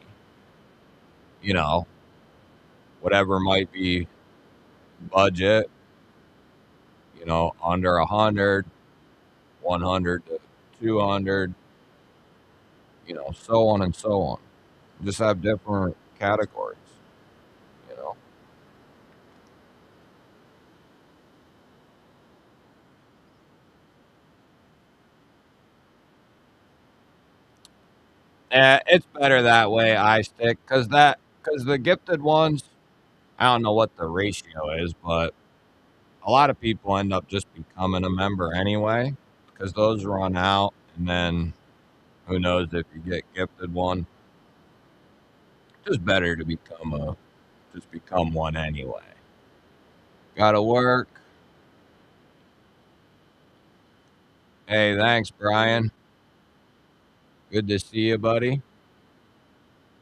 you know, whatever might be budget, under 100, 100 to 200, so on and so on. Just have different categories, you know. It's better that way, I stick, because the gifted ones, I don't know what the ratio is, but a lot of people end up just becoming a member anyway because those run out, and then who knows if you get gifted one. Just better to become one anyway. Gotta work. Hey, thanks, Brian. Good to see you, buddy.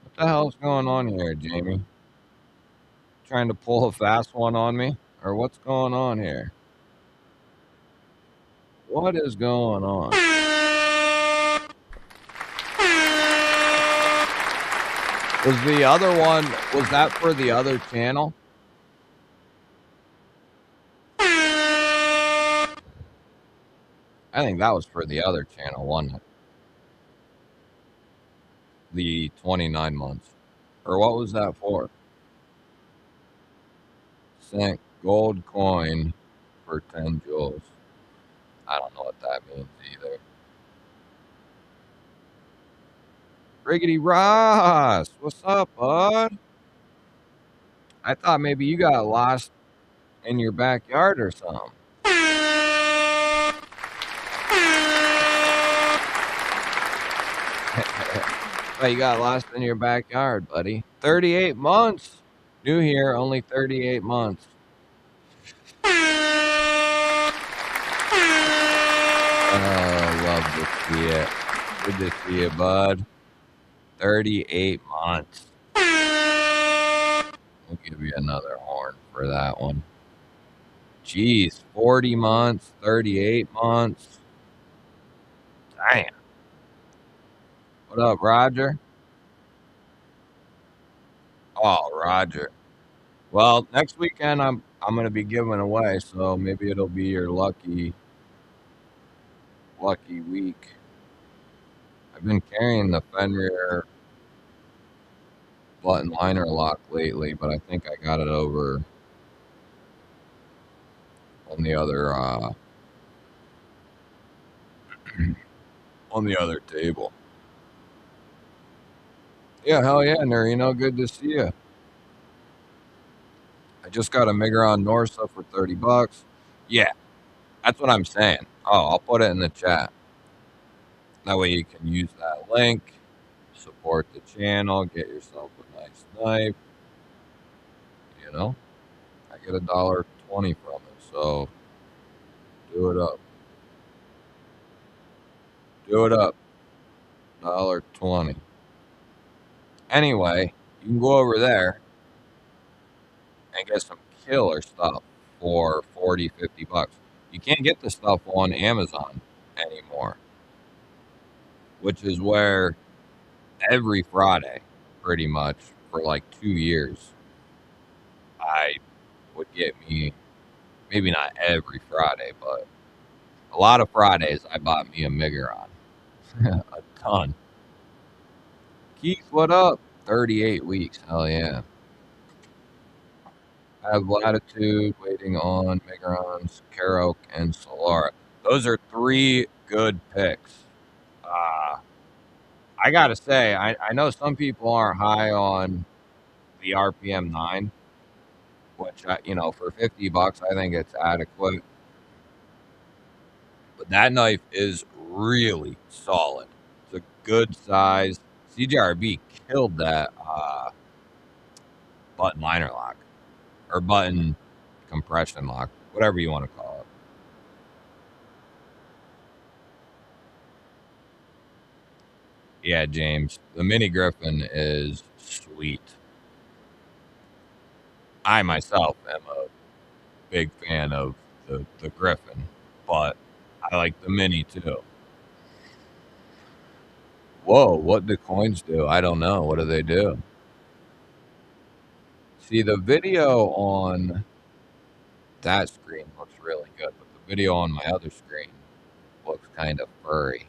What the hell's going on here, Jamie? Trying to pull a fast one on me? Or what's going on here? What is going on? Was the other one, was that for the other channel? I think that was for the other channel, wasn't it? The 29 months. Or what was that for? Sent gold coin for 10 jewels. I don't know what that means either. Riggedy Ross, what's up, bud? I thought maybe you got lost in your backyard or something. But you got lost in your backyard, buddy. 38 months. New here, only 38 months. Oh, love to see it. Good to see you, bud. 38 months. We'll give you another horn for that one. Jeez, 40 months, 38 months. Damn. What up, Roger? Oh, Roger. Well, next weekend I'm gonna be giving away, so maybe it'll be your lucky week. I've been carrying the Fenrir button liner lock lately, but I think I got it over on the other on the other table. Yeah, hell yeah, Nerino, good to see you. I just got a Migron Norsa for $30. Yeah, that's what I'm saying. Oh, I'll put it in the chat. That way you can use that link, support the channel, get yourself a nice knife. You know, I get $1.20 from it, so do it up. Do it up. $1.20. Anyway, you can go over there and get some killer stuff for 40, $50. You can't get this stuff on Amazon anymore, which is where every Friday, pretty much for like 2 years, I would get me, maybe not every Friday, but a lot of Fridays, I bought me a Migron. A ton. Keith, what up? 38 weeks. Hell yeah. I have Latitude, Waiting on, Migrons, Karoq, and Solara. Those are three good picks. Uh, I got to say, I know some people aren't high on the RPM 9, which, for $50, I think it's adequate. But that knife is really solid. It's a good size. CJRB killed that button liner lock or button compression lock, whatever you want to call it. Yeah, James, the Mini Griffin is sweet. I myself am a big fan of the Griffin, but I like the Mini too. Whoa, what do coins do? I don't know. What do they do? See, the video on that screen looks really good, but the video on my other screen looks kind of furry.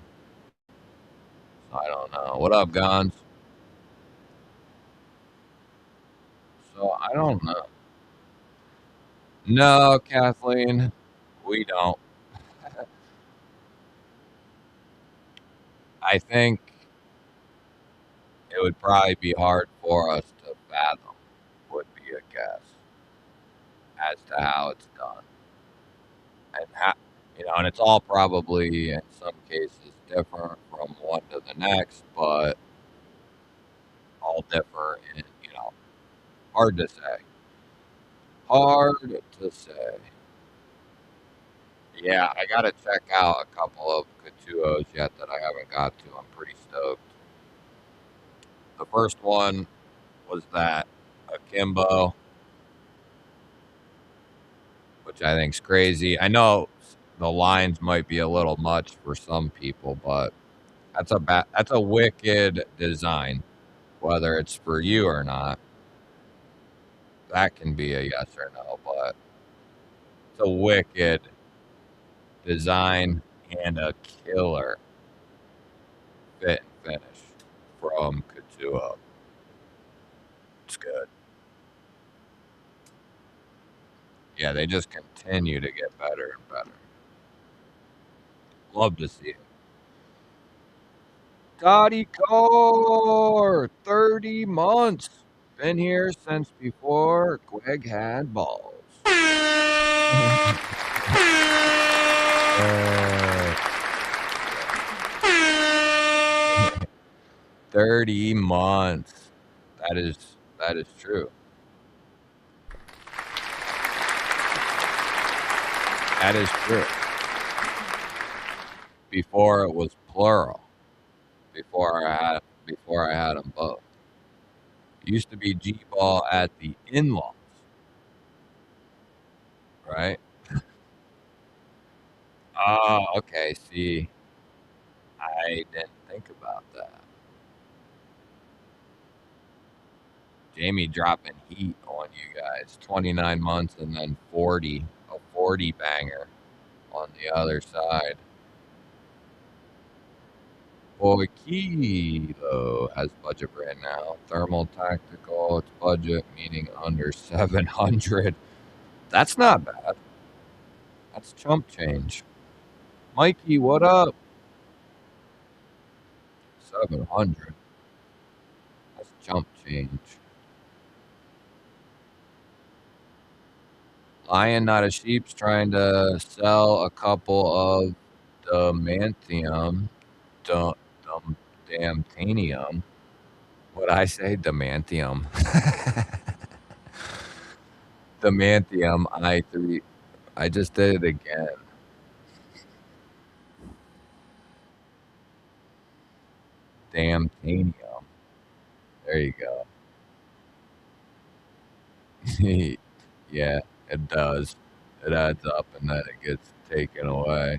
So I don't know. What up, Gons? So I don't know. No, Kathleen, we don't. I think it would probably be hard for us to fathom, would be a guess. as to how it's done, and and it's all probably in some cases different from one to the next, but all differ in hard to say. Hard to say. Yeah, I gotta check out a couple of Katuos yet that I haven't got to. I'm pretty stoked. The first one was that Akimbo, which I think's crazy. I know the lines might be a little much for some people, but that's a wicked design. Whether it's for you or not, that can be a yes or no, but it's a wicked design and a killer fit and finish from Katuo. It's good. Yeah, they just continue to get better and better. Love to see it. Dottie Core, 30 months. Been here since before Greg had balls. uh, 30 months. That is true. That is true. Before it was plural. Before I had them both. It used to be GBall at the in-laws, right? Oh, okay. See, I didn't think about that. Jamie dropping heat on you guys. 29 months and then 40, a 40 banger on the other side. Boy, Kilo has budget right now. Thermal tactical, it's budget, meaning under 700. That's not bad. That's chump change. Mikey, what up? 700. That's chump change. Lion, not a sheep's trying to sell a couple of Damantium. Dum, Damtanium. What I say? Damantium. Damantium I3. I just did it again. Damtanium. There you go. Yeah, it does. It adds up and then it gets taken away.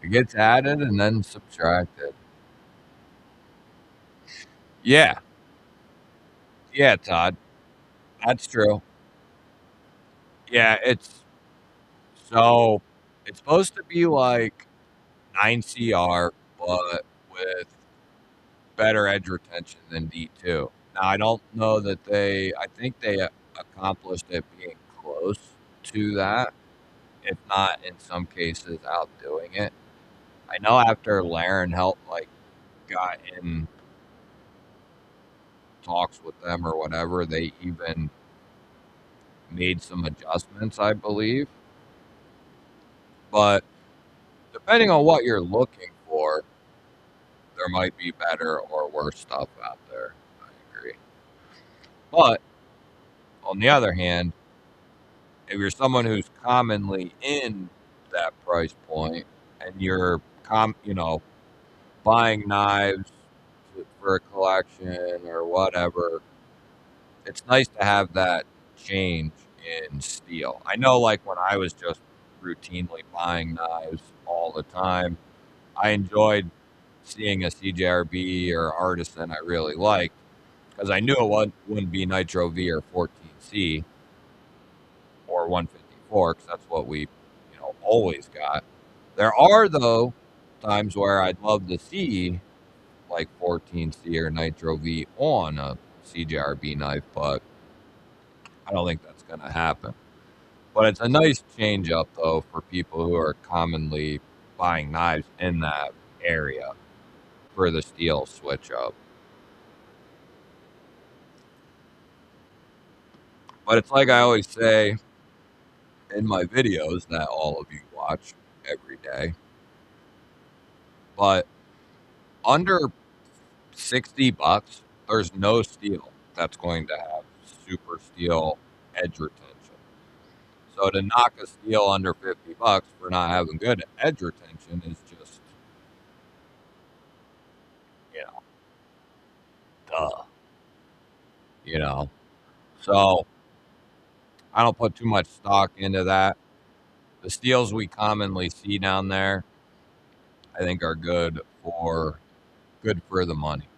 It gets added and then subtracted. Yeah. Yeah, Todd. That's true. Yeah, so it's supposed to be like 9 CR, but with better edge retention than D2. Now, I don't know that I think they accomplished it being close to that, if not in some cases outdoing it. I know after Laren helped, got in talks with them or whatever, they even made some adjustments, I believe. But depending on what you're looking for, there might be better or worse stuff out there. I agree. But on the other hand, if you're someone who's commonly in that price point and you're buying knives for a collection or whatever, it's nice to have that change in steel. I know, like when I was just routinely buying knives all the time, I enjoyed seeing a CJRB or artisan I really liked because I knew wouldn't be Nitro V or 14C or 154 because that's what we always got. There are though times where I'd love to see like 14C or Nitro V on a CJRB knife, but I don't think that's going to happen. But it's a nice change up though for people who are commonly buying knives in that area for the steel switch up. But it's like I always say, in my videos that all of you watch every day. But under $60, there's no steel that's going to have super steel edge retention. So to knock a steel under $50 for not having good edge retention is just, you know, duh. You know, so I don't put too much stock into that. The steels we commonly see down there, I think, are good for the money.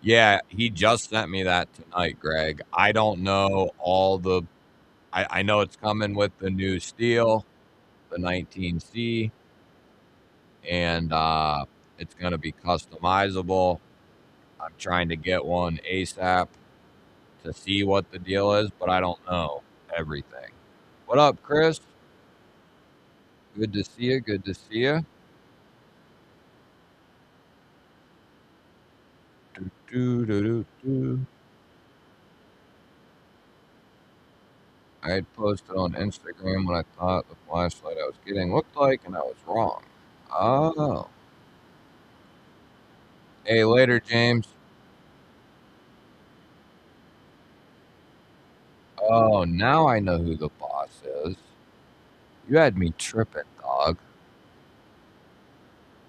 Yeah, he just sent me that tonight, Greg. I don't know all the. I know it's coming with the new steel, the 19C, and it's going to be customizable. I'm trying to get one ASAP to see what the deal is, but I don't know everything. What up, Chris? Good to see you. Good to see you. Do, do, do, do, do. I had posted on Instagram what I thought the flashlight I was getting looked like, and I was wrong. Oh. Hey, later, James. Oh, now I know who the boss is. You had me tripping, dog.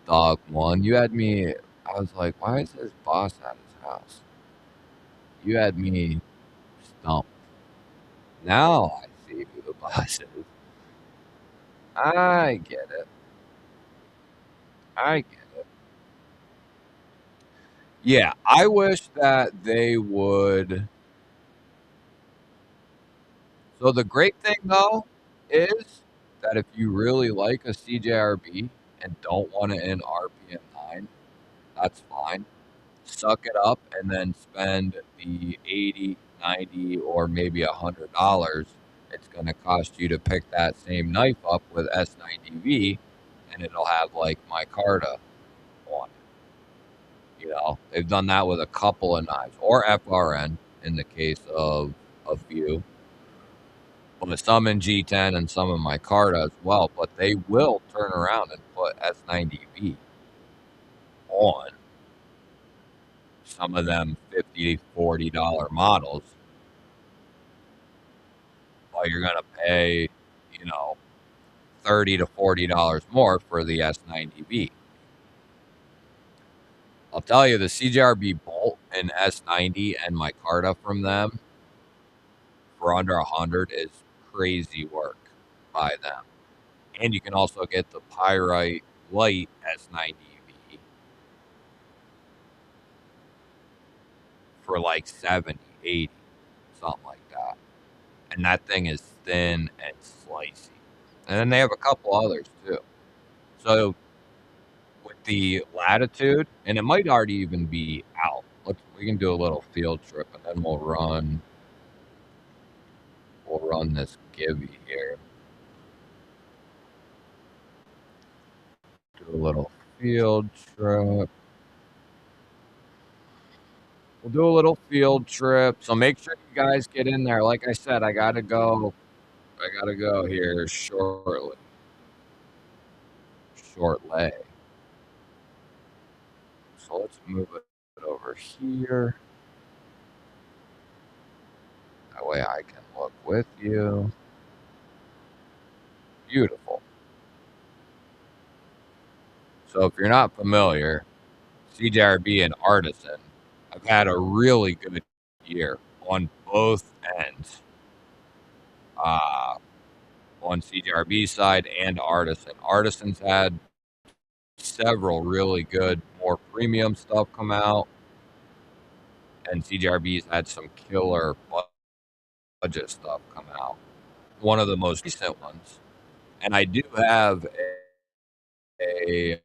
Dog one. You had me. I was like, why is his boss at his house? You had me stumped. Now I see who the boss is. I get it. I get it. Yeah, I wish that they would. So the great thing though is that if you really like a CJRB and don't want it in RPM 9, that's fine. Suck it up and then spend the 80, 90, or maybe $100 it's going to cost you to pick that same knife up with S90V, and it'll have like micarta on it. You know, they've done that with a couple of knives, or FRN in the case of a few. But some in G10 and some in micarta as well. But they will turn around and put S90V on some of them $50, $40 models. Well, you're going to pay, you know, $30 to $40 more for the S90V. I'll tell you, the CJRB bolt and S90 and micarta from them for under 100 is crazy work by them. And you can also get the Pyrite Light S90V for like 70, 80, something like that. And that thing is thin and slicey. And then they have a couple others too. So with the Latitude, and it might already even be out. We can do a little field trip and then we'll run this Gibby here. Do a little field trip. We'll do a little field trip. So make sure you guys get in there. Like I said, I gotta go. I gotta go here shortly. Shortly. So let's move it over here. That way I can look with you. Beautiful. So if you're not familiar, CJRB and Artisan have had a really good year on both ends. On CJRB side and Artisan. Artisan's had several really good, more premium stuff come out, and CJRB's had some killer budget stuff come out. One of the most recent ones, and I do have a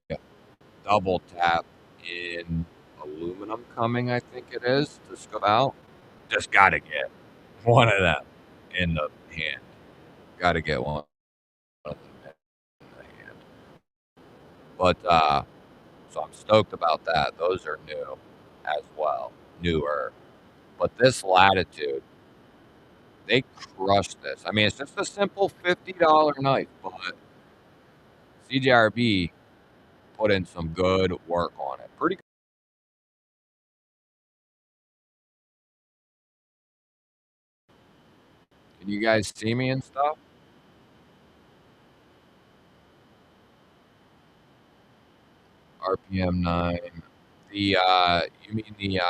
double tap in aluminum coming, I think it is, to scope out. Just got to get one of them in the hand. Got to get one of them in the hand. But so I'm stoked about that. Those are new as well, newer. But this Latitude, they crushed this. I mean, it's just a simple $50 knife, but CJRB put in some good work on it. Pretty good. Can you guys see me and stuff? RPM 9. You mean the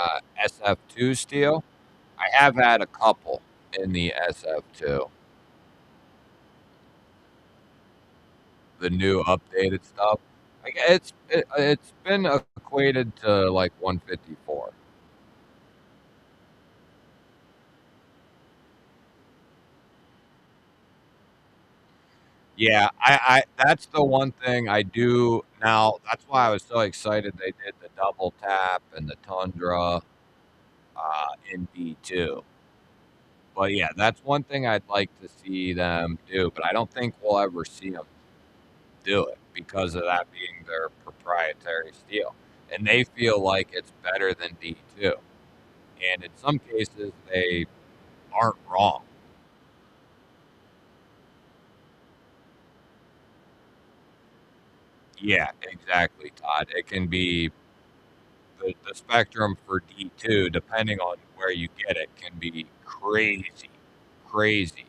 SF2 steel? I have had a couple in the SF2, the new updated stuff. Like it's been equated to like 154. Yeah, I that's the one thing I do now. That's why I was so excited they did the double tap and the Tundra in D2. But yeah, that's one thing I'd like to see them do, but I don't think we'll ever see them do it because of that being their proprietary steel. And they feel like it's better than D2. And in some cases, they aren't wrong. Yeah, exactly, Todd. It can be the spectrum for D2, depending on where you get it, can be crazy, crazy.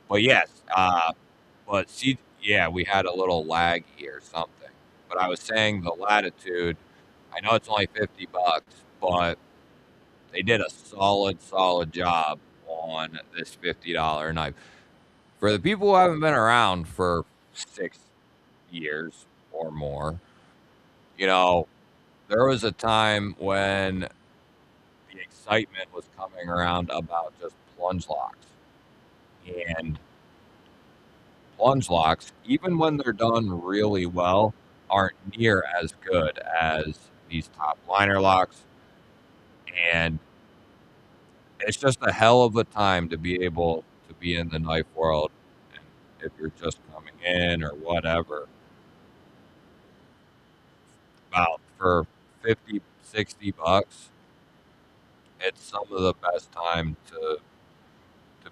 But yes, but see, yeah, we had a little laggy or something. But I was saying the Latitude, I know it's only $50, but they did a solid, solid job on this $50 knife. For the people who haven't been around for 6 years or more, you know, there was a time when the excitement was coming around about just plunge locks. And plunge locks, even when they're done really well, aren't near as good as these top liner locks. And it's just a hell of a time to be able to be in the knife world. And if you're just coming in or whatever, about for 50, $60, it's some of the best time to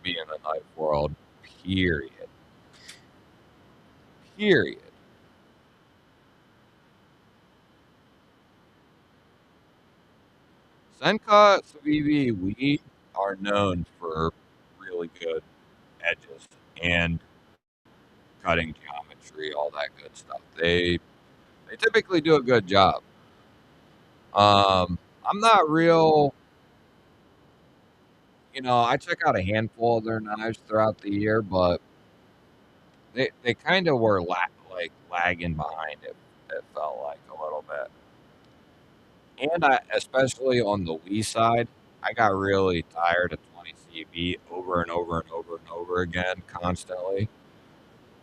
be in the knife world, period. Period. Senka, Civivi, we are known for really good edges and cutting geometry, all that good stuff. They typically do a good job. I'm not real, I check out a handful of their knives throughout the year, but they kind of were like lagging behind it. It felt like a little bit, and especially on the Wii side, I got really tired of 20 CV over and over and over and over again constantly.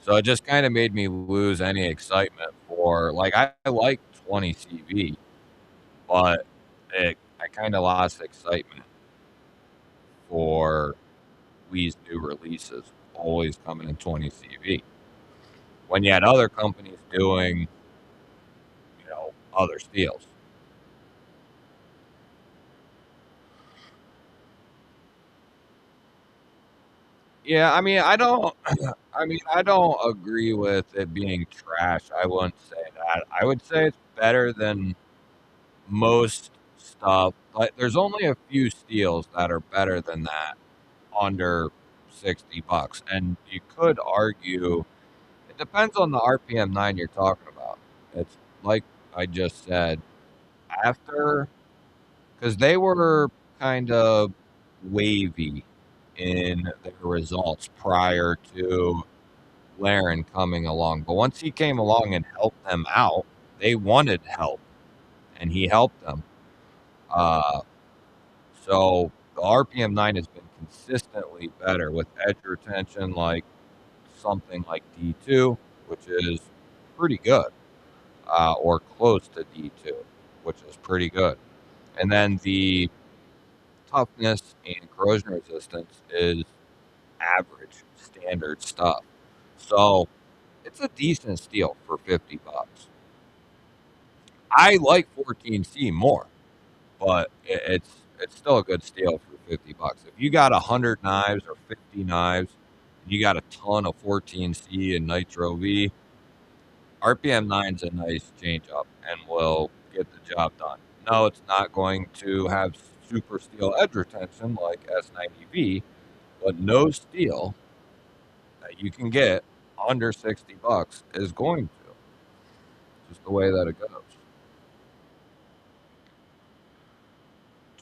So it just kind of made me lose any excitement for like I like 20 CV, but I kind of lost excitement for Wii's new releases always coming in 20 CV when you had other companies doing, other steels. Yeah, I mean, I don't agree with it being trash. I wouldn't say that. I would say it's better than most stuff. Like, there's only a few steels that are better than that under $60, and you could argue it depends on the RPM 9 you're talking about. It's like I just said after because they were kind of wavy in their results prior to Laren coming along. But once he came along and helped them out, they wanted help, and he helped them. Uh, so the RPM 9 has been consistently better with edge retention, like something like D2, which is pretty good, or close to D2, which is pretty good. And then the toughness and corrosion resistance is average, standard stuff. So it's a decent steal for $50. I like 14C more, but it's it's still a good steal for $50. If you got 100 knives or 50 knives, and you got a ton of 14C and Nitro V, RPM 9's a nice change up and will get the job done. No, it's not going to have super steel edge retention like S90V, but no steel that you can get under $60 is going to. Just the way that it goes.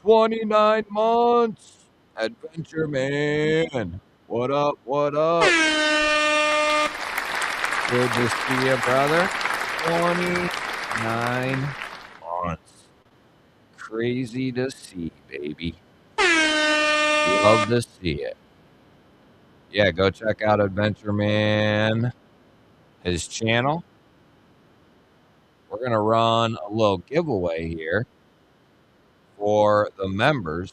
29 months. Adventure Man. What up? What up? Good to see you, brother. 29 months. Crazy to see, baby. Love to see it. Yeah, go check out Adventure Man, his channel. We're going to run a little giveaway here for the members.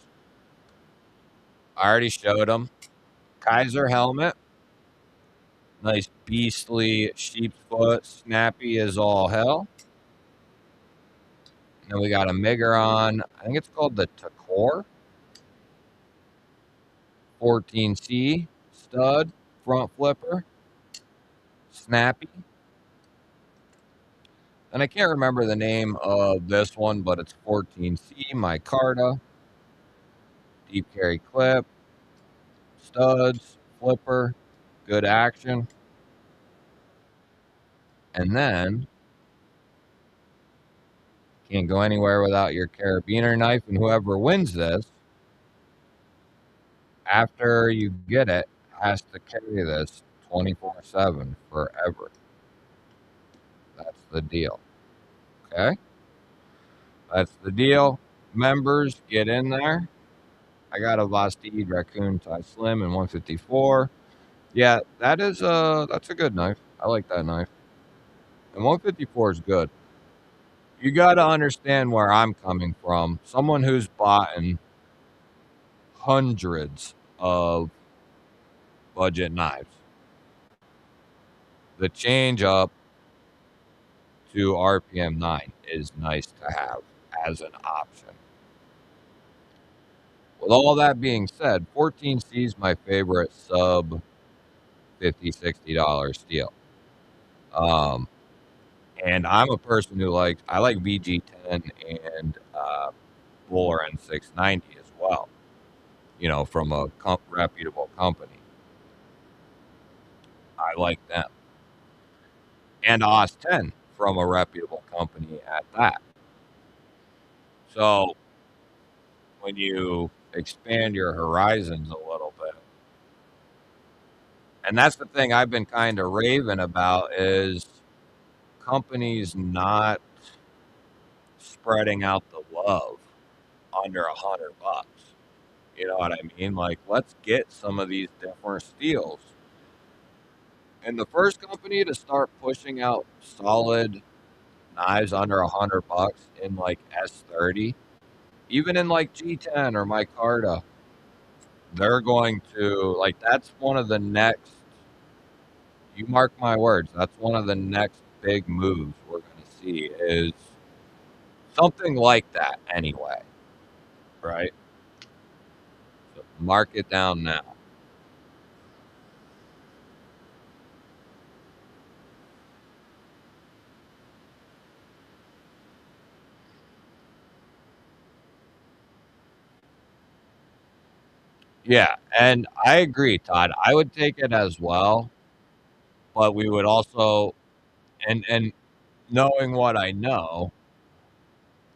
I already showed them. Kaiser helmet. Nice beastly sheep's foot. Snappy as all hell. And then we got a Miggeron. I think it's called the Takor. 14C stud. Front flipper. Snappy. And I can't remember the name of this one, but it's 14C. Micarta. Deep carry clip. Studs. Flipper. Good action. And then can't go anywhere without your carabiner knife. And whoever wins this, after you get it, has to carry this 24/7 forever. That's the deal. Okay? That's the deal. Members, get in there. I got a Vastid Raccoon Tie Slim in 154. Yeah, that's a good knife. I like that knife. And 154 is good. You got to understand where I'm coming from. Someone who's bought in hundreds of budget knives. The change up to RPM 9 is nice to have as an option. With all that being said, 14C is my favorite sub $50, $60 steel. And I'm a person who I like VG10 and Buller N690 as well, from a reputable company. I like them. And OS 10 from a reputable company at that. So when you expand your horizons a little bit, and that's the thing I've been kind of raving about is companies not spreading out the love under $100. You know what I mean? Let's get some of these different steels. And the first company to start pushing out solid knives under $100 in S30, even in G10 or Micarta, they're going to that's one of the next. You mark my words. That's one of the next big moves we're going to see is something like that anyway, right? So mark it down now. Yeah, and I agree, Todd. I would take it as well, but we would also, and knowing what I know,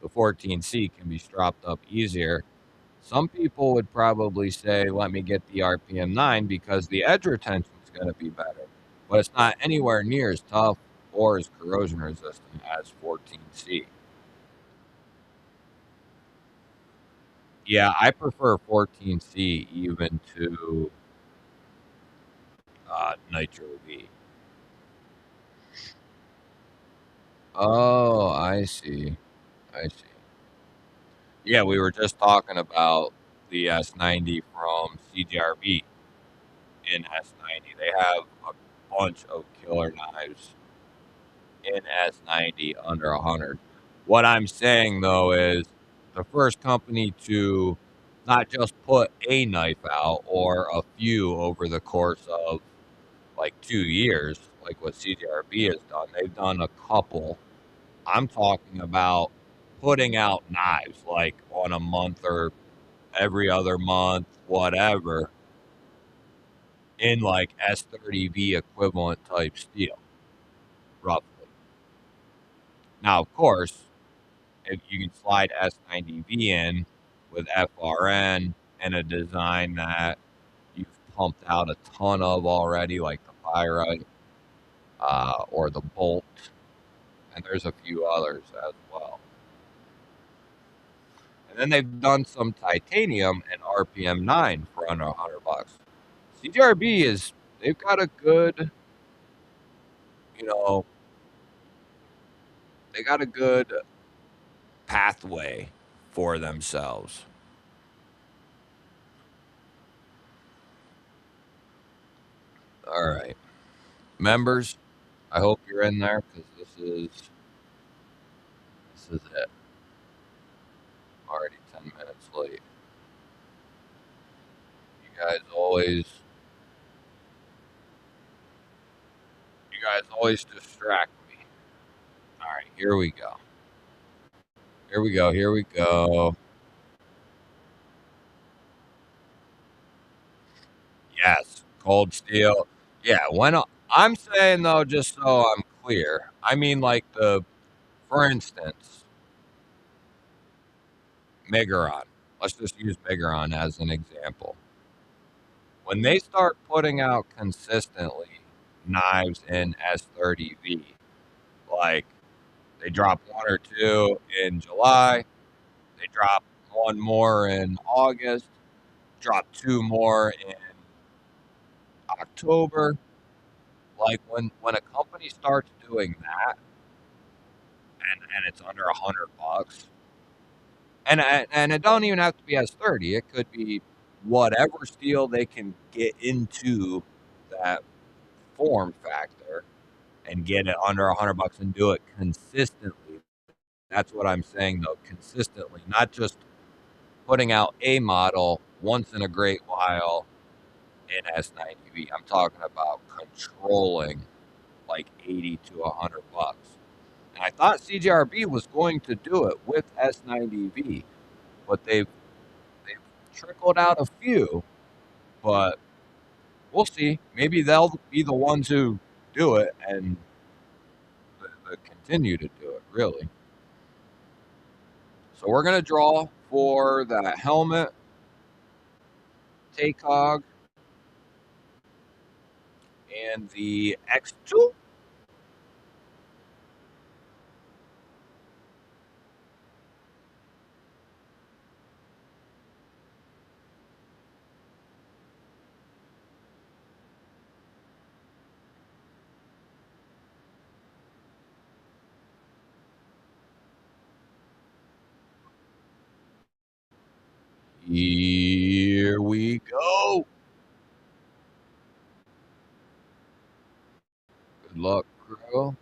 the 14C can be stropped up easier. Some people would probably say, let me get the RPM 9 because the edge retention is going to be better, but it's not anywhere near as tough or as corrosion resistant as 14C. Yeah, I prefer 14C even to Nitro V. Oh, I see. I see. Yeah, we were just talking about the S90 from CGRB in S90. They have a bunch of killer knives in S90 under 100. What I'm saying though is the first company to not just put a knife out or a few over the course of like 2 years, like what CJRB has done. They've done a couple. I'm talking about putting out knives like on a month or every other month, whatever, in like S30V equivalent type steel, roughly. Now, of course, if you can slide S90V in with FRN and a design that you've pumped out a ton of already, like the Pyrite or the Bolt, and there's a few others as well. And then they've done some titanium and RPM 9 for under $100. CGRB is, they've got a good, you know, they got a good pathway for themselves. All right, members, I hope you're in there because this is it. Already 10 minutes late. You guys always distract me. All right, here we go. Here we go. Here we go. Yes, cold steel. Yeah, I'm saying though, just so I'm clear, I mean like for instance, Megaron. Let's just use Megaron as an example. When they start putting out consistently knives in S30V, like they drop one or two in July, they drop one more in August, drop two more in October. Like when a company starts doing that and it's under $100, and it don't even have to be S30. It could be whatever steel they can get into that form factor and get it under $100 and do it consistently. That's what I'm saying though, consistently, not just putting out a model once in a great while in S90V. I'm talking about controlling like 80 to $100. And I thought CJRB was going to do it with S90V, but they've trickled out a few, but we'll see. Maybe they'll be the ones who do it and continue to do it, really. So we're going to draw for that helmet, TACOG, and the X2. Here we go. Good luck, crew.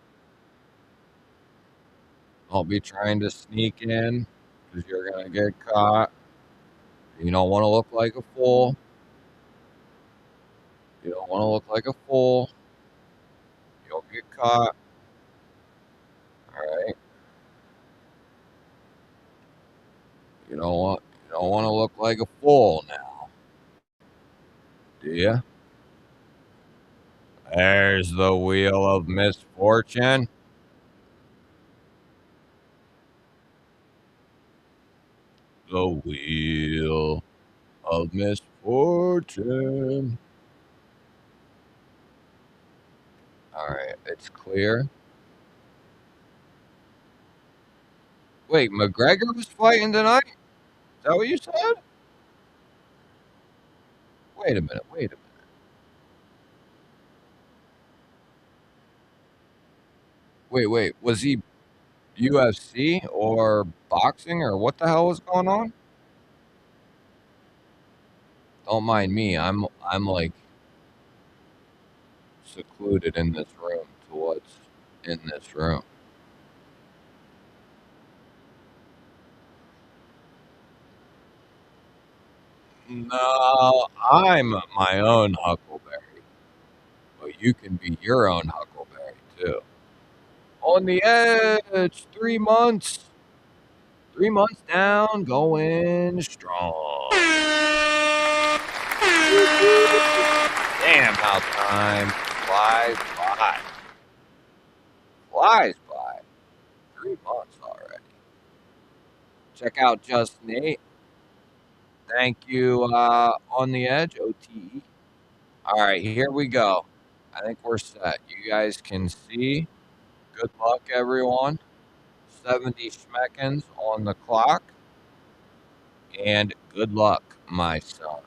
Don't be trying to sneak in because you're going to get caught. You don't want to look like a fool. You don't want to look like a fool. You'll get caught. All right. You don't want to look like a fool now, do you? There's the wheel of misfortune. The wheel of misfortune. All right, it's clear. Wait, McGregor was fighting tonight? Is that what you said? Wait a minute. Wait a minute. Wait. Was he UFC or boxing or what the hell was going on? Don't mind me. I'm like secluded in this room to what's in this room. No, I'm my own Huckleberry, but you can be your own Huckleberry too. On the edge, 3 months. 3 months down, going strong. Damn, how time flies by. Flies by. 3 months already. Check out Just Nate. Thank you, On the Edge, OTE. All right, here we go. I think we're set. You guys can see. Good luck, everyone. 70 schmeckens on the clock. And good luck, my sons.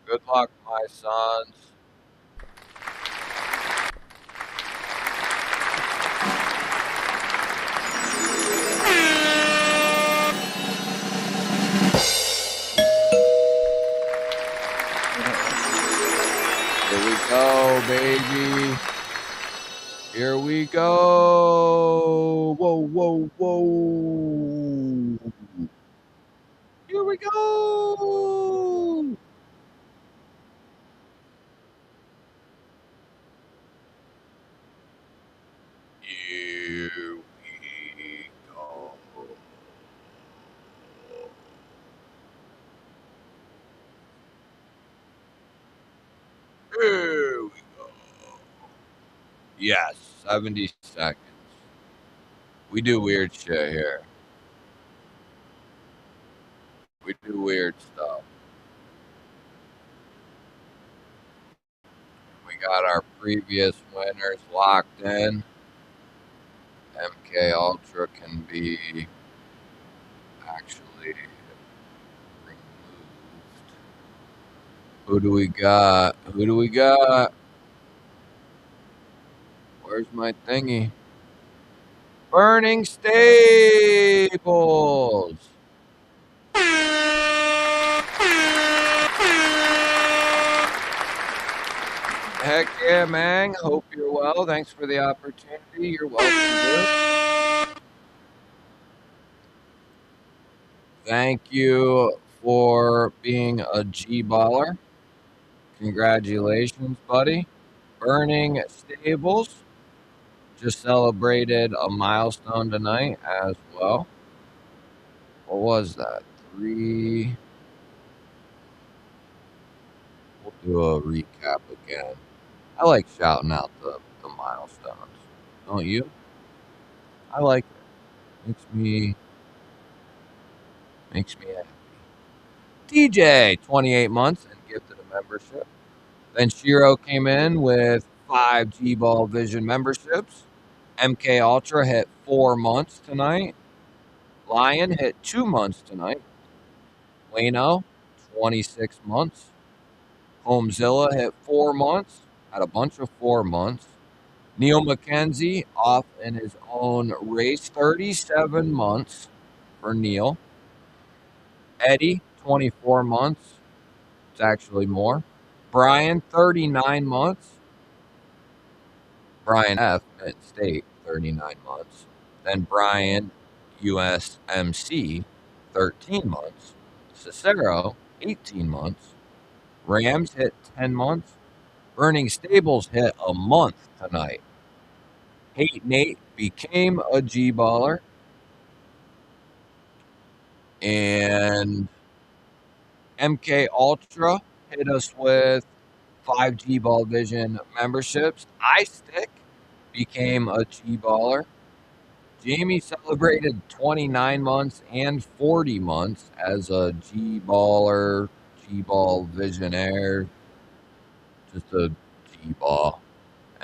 Good luck, my sons. Here we go, baby. Here we go. Whoa, whoa, whoa. Here we go. Here we go. Here we go. Yes, 70 seconds. We do weird shit here. We do weird stuff. We got our previous winners locked in. MK Ultra can be actually removed. Who do we got? Who do we got? Where's my thingy? Burning Stables. Heck yeah, man. Hope you're well. Thanks for the opportunity. You're welcome, dude. Thank you for being a G-baller. Congratulations, buddy. Burning Stables just celebrated a milestone tonight as well. What was that? 3. We'll do a recap again. I like shouting out the milestones. Don't you? I like it. Makes me happy. DJ, 28 months and gifted a membership. Then Shiro came in with 5 GBall Vision memberships. MK Ultra hit 4 months tonight. Lion hit 2 months tonight. Wayno, 26 months. Homezilla hit 4 months. Had a bunch of 4 months. Neil McKenzie off in his own race, 37 months for Neil. Eddie, 24 months. It's actually more. Brian, 39 months. Brian F. at State, 39 months. Then Brian, USMC, 13 months. Cicero, 18 months. Rams hit 10 months. Burning Stables hit a month tonight. Hate Nate became a G-baller. And MK Ultra hit us with 5 G-Ball Vision memberships. iStick became a G-baller. Jamie celebrated 29 months and 40 months as a G-baller, G-ball visionaire, just a G-ball.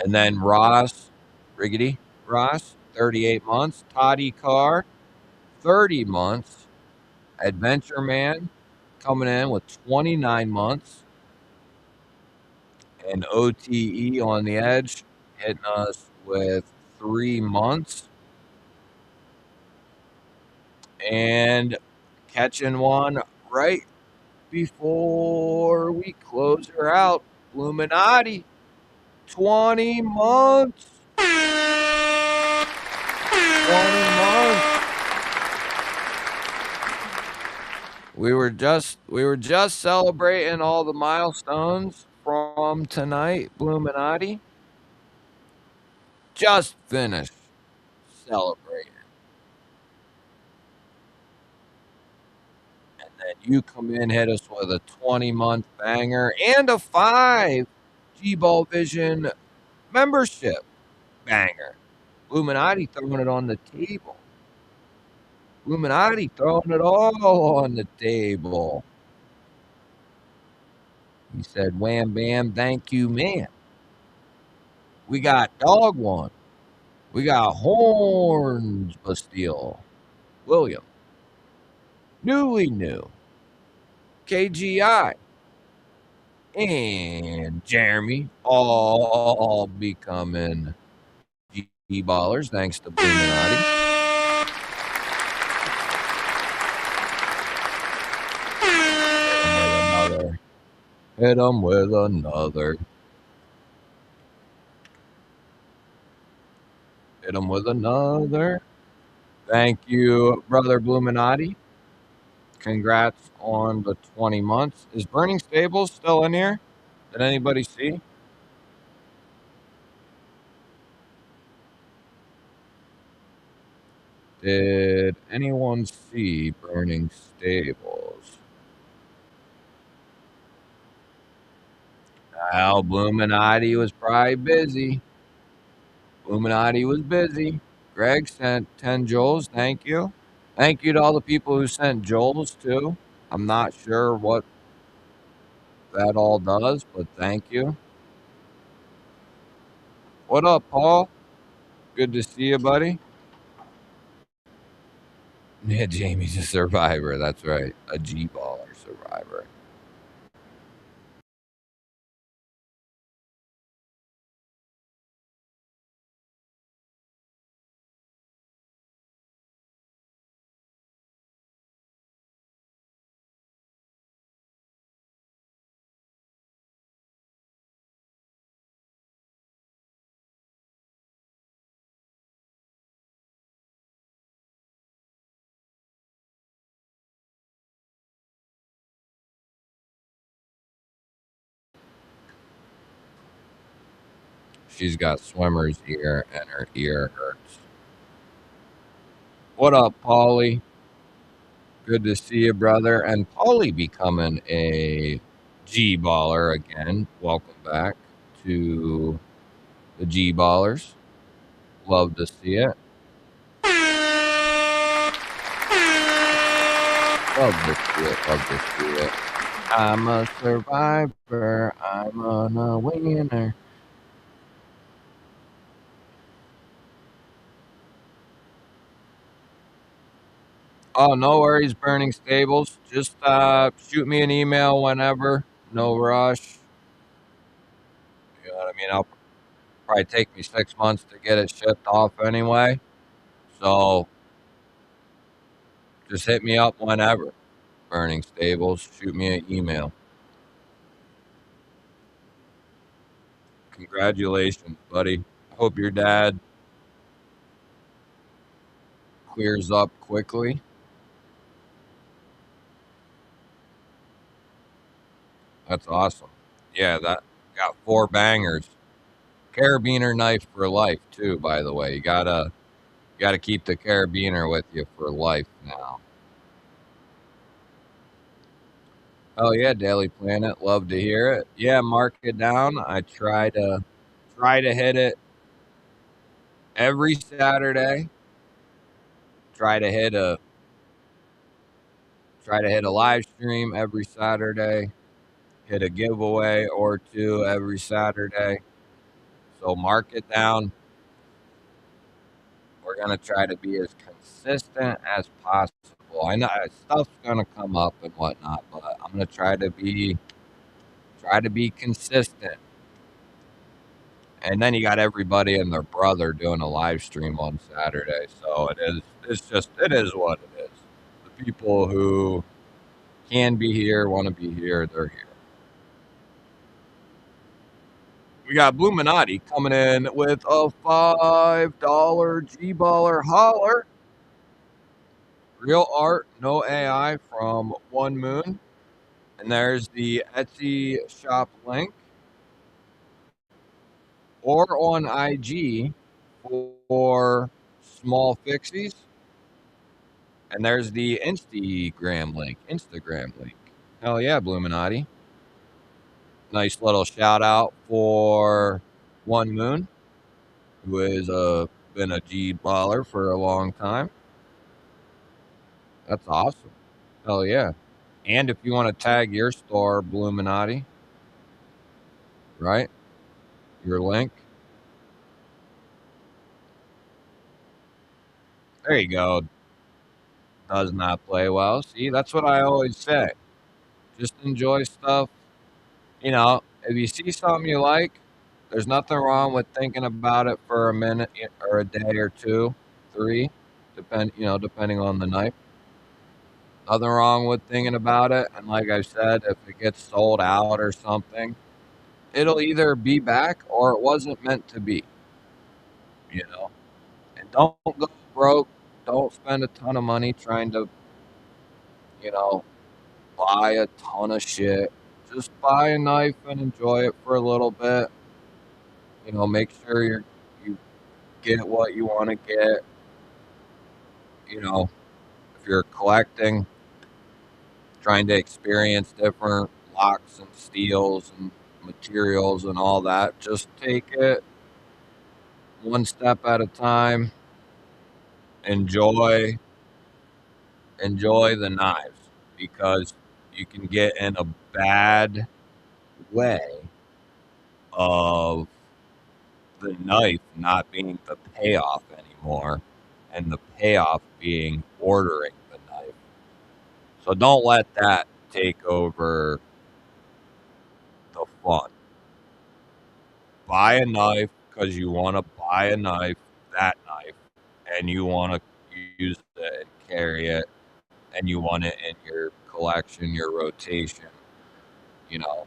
And then Ross, Riggedy Ross, 38 months. Toddy Carr, 30 months. Adventure Man coming in with 29 months. And OTE on the edge hitting us with 3 months. And catching one right before we close her out. Illuminati, 20 months. we were just celebrating all the milestones from tonight, Bluminati. Just finished celebrating. And then you come in, hit us with a 20-month banger and a 5 GBall Vision membership banger. Bluminati throwing it on the table. Bluminati throwing it all on the table. He said, wham, bam, thank you, man. We got Dog One. We got Horns Bastille. William. Newly New. KGI. And Jeremy. All becoming G-ballers thanks to Bluminati. Hit him with another. Hit him with another. Thank you, brother Bluminati. Congrats on the 20 months. Is Burning Stables still in here? Did anybody see? Did anyone see Burning Stables? Well, Bluminati was probably busy. Bluminati was busy. Greg sent 10 Joels. Thank you. Thank you to all the people who sent Joels, too. I'm not sure what that all does, but thank you. What up, Paul? Good to see you, buddy. Yeah, Jamie's a survivor. That's right. A G-baller survivor. She's got swimmer's ear and her ear hurts. What up, Paulie? Good to see you, brother. And Paulie becoming a G baller again. Welcome back to the G ballers. Love to see it. Love to see it. Love to see it. I'm a survivor. I'm a winner. Oh, no worries, Burning Stables. Just shoot me an email whenever. No rush. You know what I mean? I'll probably take me 6 months to get it shipped off anyway. So just hit me up whenever. Burning Stables. Shoot me an email. Congratulations, buddy. Hope your dad clears up quickly. That's awesome. Yeah, that got 4 bangers. Carabiner knife for life too, by the way. You gotta keep the carabiner with you for life now. Oh yeah, Daily Planet. Love to hear it. Yeah, mark it down. I try to hit it every Saturday. Try to hit a live stream every Saturday. Hit a giveaway or two every Saturday. So mark it down. We're gonna try to be as consistent as possible. I know stuff's gonna come up and whatnot, but I'm gonna try to be consistent. And then you got everybody and their brother doing a live stream on Saturday. So it is what it is. The people who can be here, want to be here, they're here. We got Bluminati coming in with a $5 G-baller holler. Real art, no AI from One Moon. And there's the Etsy shop link or on IG for small fixies. And there's the Instagram link. Hell yeah, Bluminati. Nice little shout out for One Moon, who has been a G baller for a long time. That's awesome. Hell yeah. And if you want to tag your store, Bluminati, right? Your link. There you go. Does not play well. See, that's what I always say. Just enjoy stuff. If you see something you like, there's nothing wrong with thinking about it for a minute or a day or two, three, depending on the knife. Nothing wrong with thinking about it. And like I said, if it gets sold out or something, it'll either be back or it wasn't meant to be, you know. And don't go broke. Don't spend a ton of money trying to, you know, buy a ton of shit. Just buy a knife and enjoy it for a little bit. Make sure you get what you want to get. You know, if you're collecting, trying to experience different locks and steels and materials and all that, just take it one step at a time. Enjoy enjoy the knives because you can get in a bad way of the knife not being the payoff anymore and the payoff being ordering the knife. So don't let that take over the fun. Buy a knife because you want to buy a knife, that knife, and you want to use it and carry it, and you want it in your collection, your rotation. You know,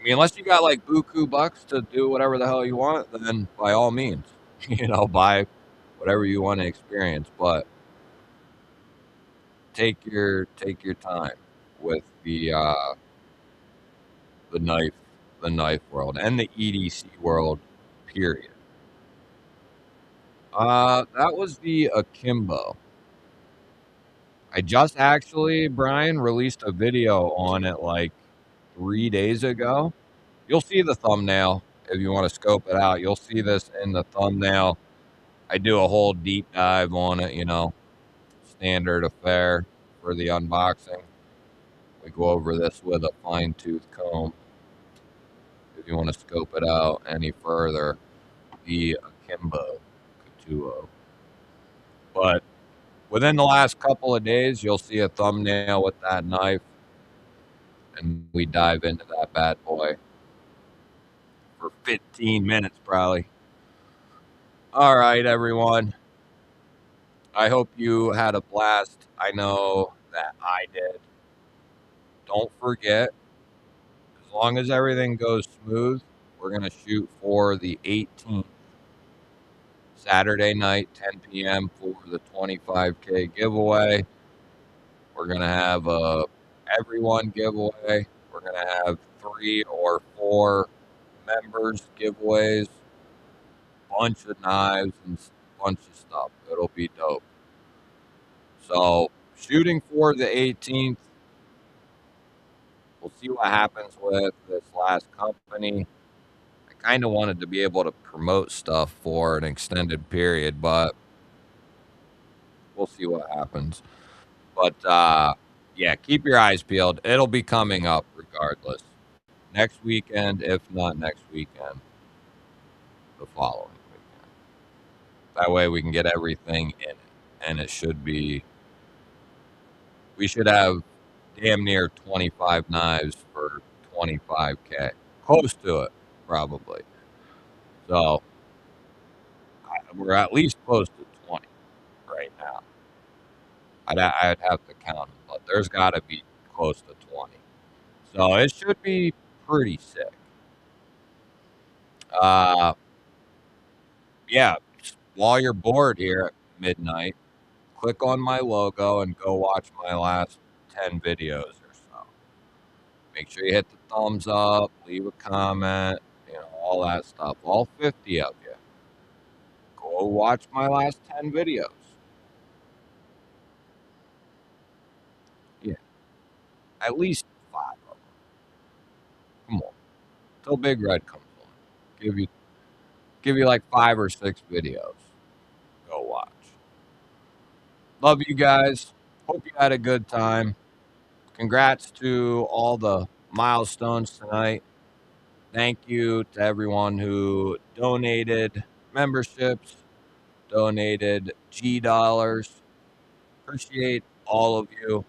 unless you got like buku bucks to do whatever the hell you want, then by all means, buy whatever you want to experience. But take your time with the knife the knife world and the EDC world. Period. That was the Akimbo. I just actually, Brian, released a video on it like 3 days ago. You'll see the thumbnail if you want to scope it out. You'll see this in the thumbnail. I do a whole deep dive on it, standard affair for the unboxing. We go over this with a fine tooth comb if you want to scope it out any further. The Akimbo Katuo. But within the last couple of days, you'll see a thumbnail with that knife, and we dive into that bad boy for 15 minutes, probably. All right, everyone. I hope you had a blast. I know that I did. Don't forget, as long as everything goes smooth, we're going to shoot for the 18th, Saturday night, 10 p.m. for the 25K giveaway. We're going to have a everyone giveaway. We're going to have 3 or 4 members giveaways, bunch of knives and bunch of stuff. It'll be dope. So shooting for the 18th. We'll see what happens with this last company. I kind of wanted to be able to promote stuff for an extended period, but we'll see what happens. But yeah, keep your eyes peeled. It'll be coming up regardless. Next weekend, if not next weekend, the following weekend. That way we can get everything in it. And we should have damn near 25 knives for 25K. Close to it, probably. So we're at least close to 20 right now. I'd have to count them, but there's got to be close to 20. So it should be pretty sick. Uh, yeah, while you're bored here at midnight, click on my logo and go watch my last 10 videos or so. Make sure you hit the thumbs up, leave a comment, all that stuff. All 50 of you. Go watch my last 10 videos. Yeah, at least 5 of them. Come on. Till Big Red comes on. Give you like 5 or 6 videos. Go watch. Love you guys. Hope you had a good time. Congrats to all the milestones tonight. Thank you to everyone who donated memberships, donated G dollars. Appreciate all of you.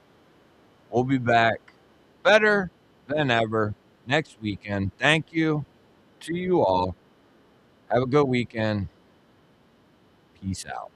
We'll be back better than ever next weekend. Thank you to you all. Have a good weekend. Peace out.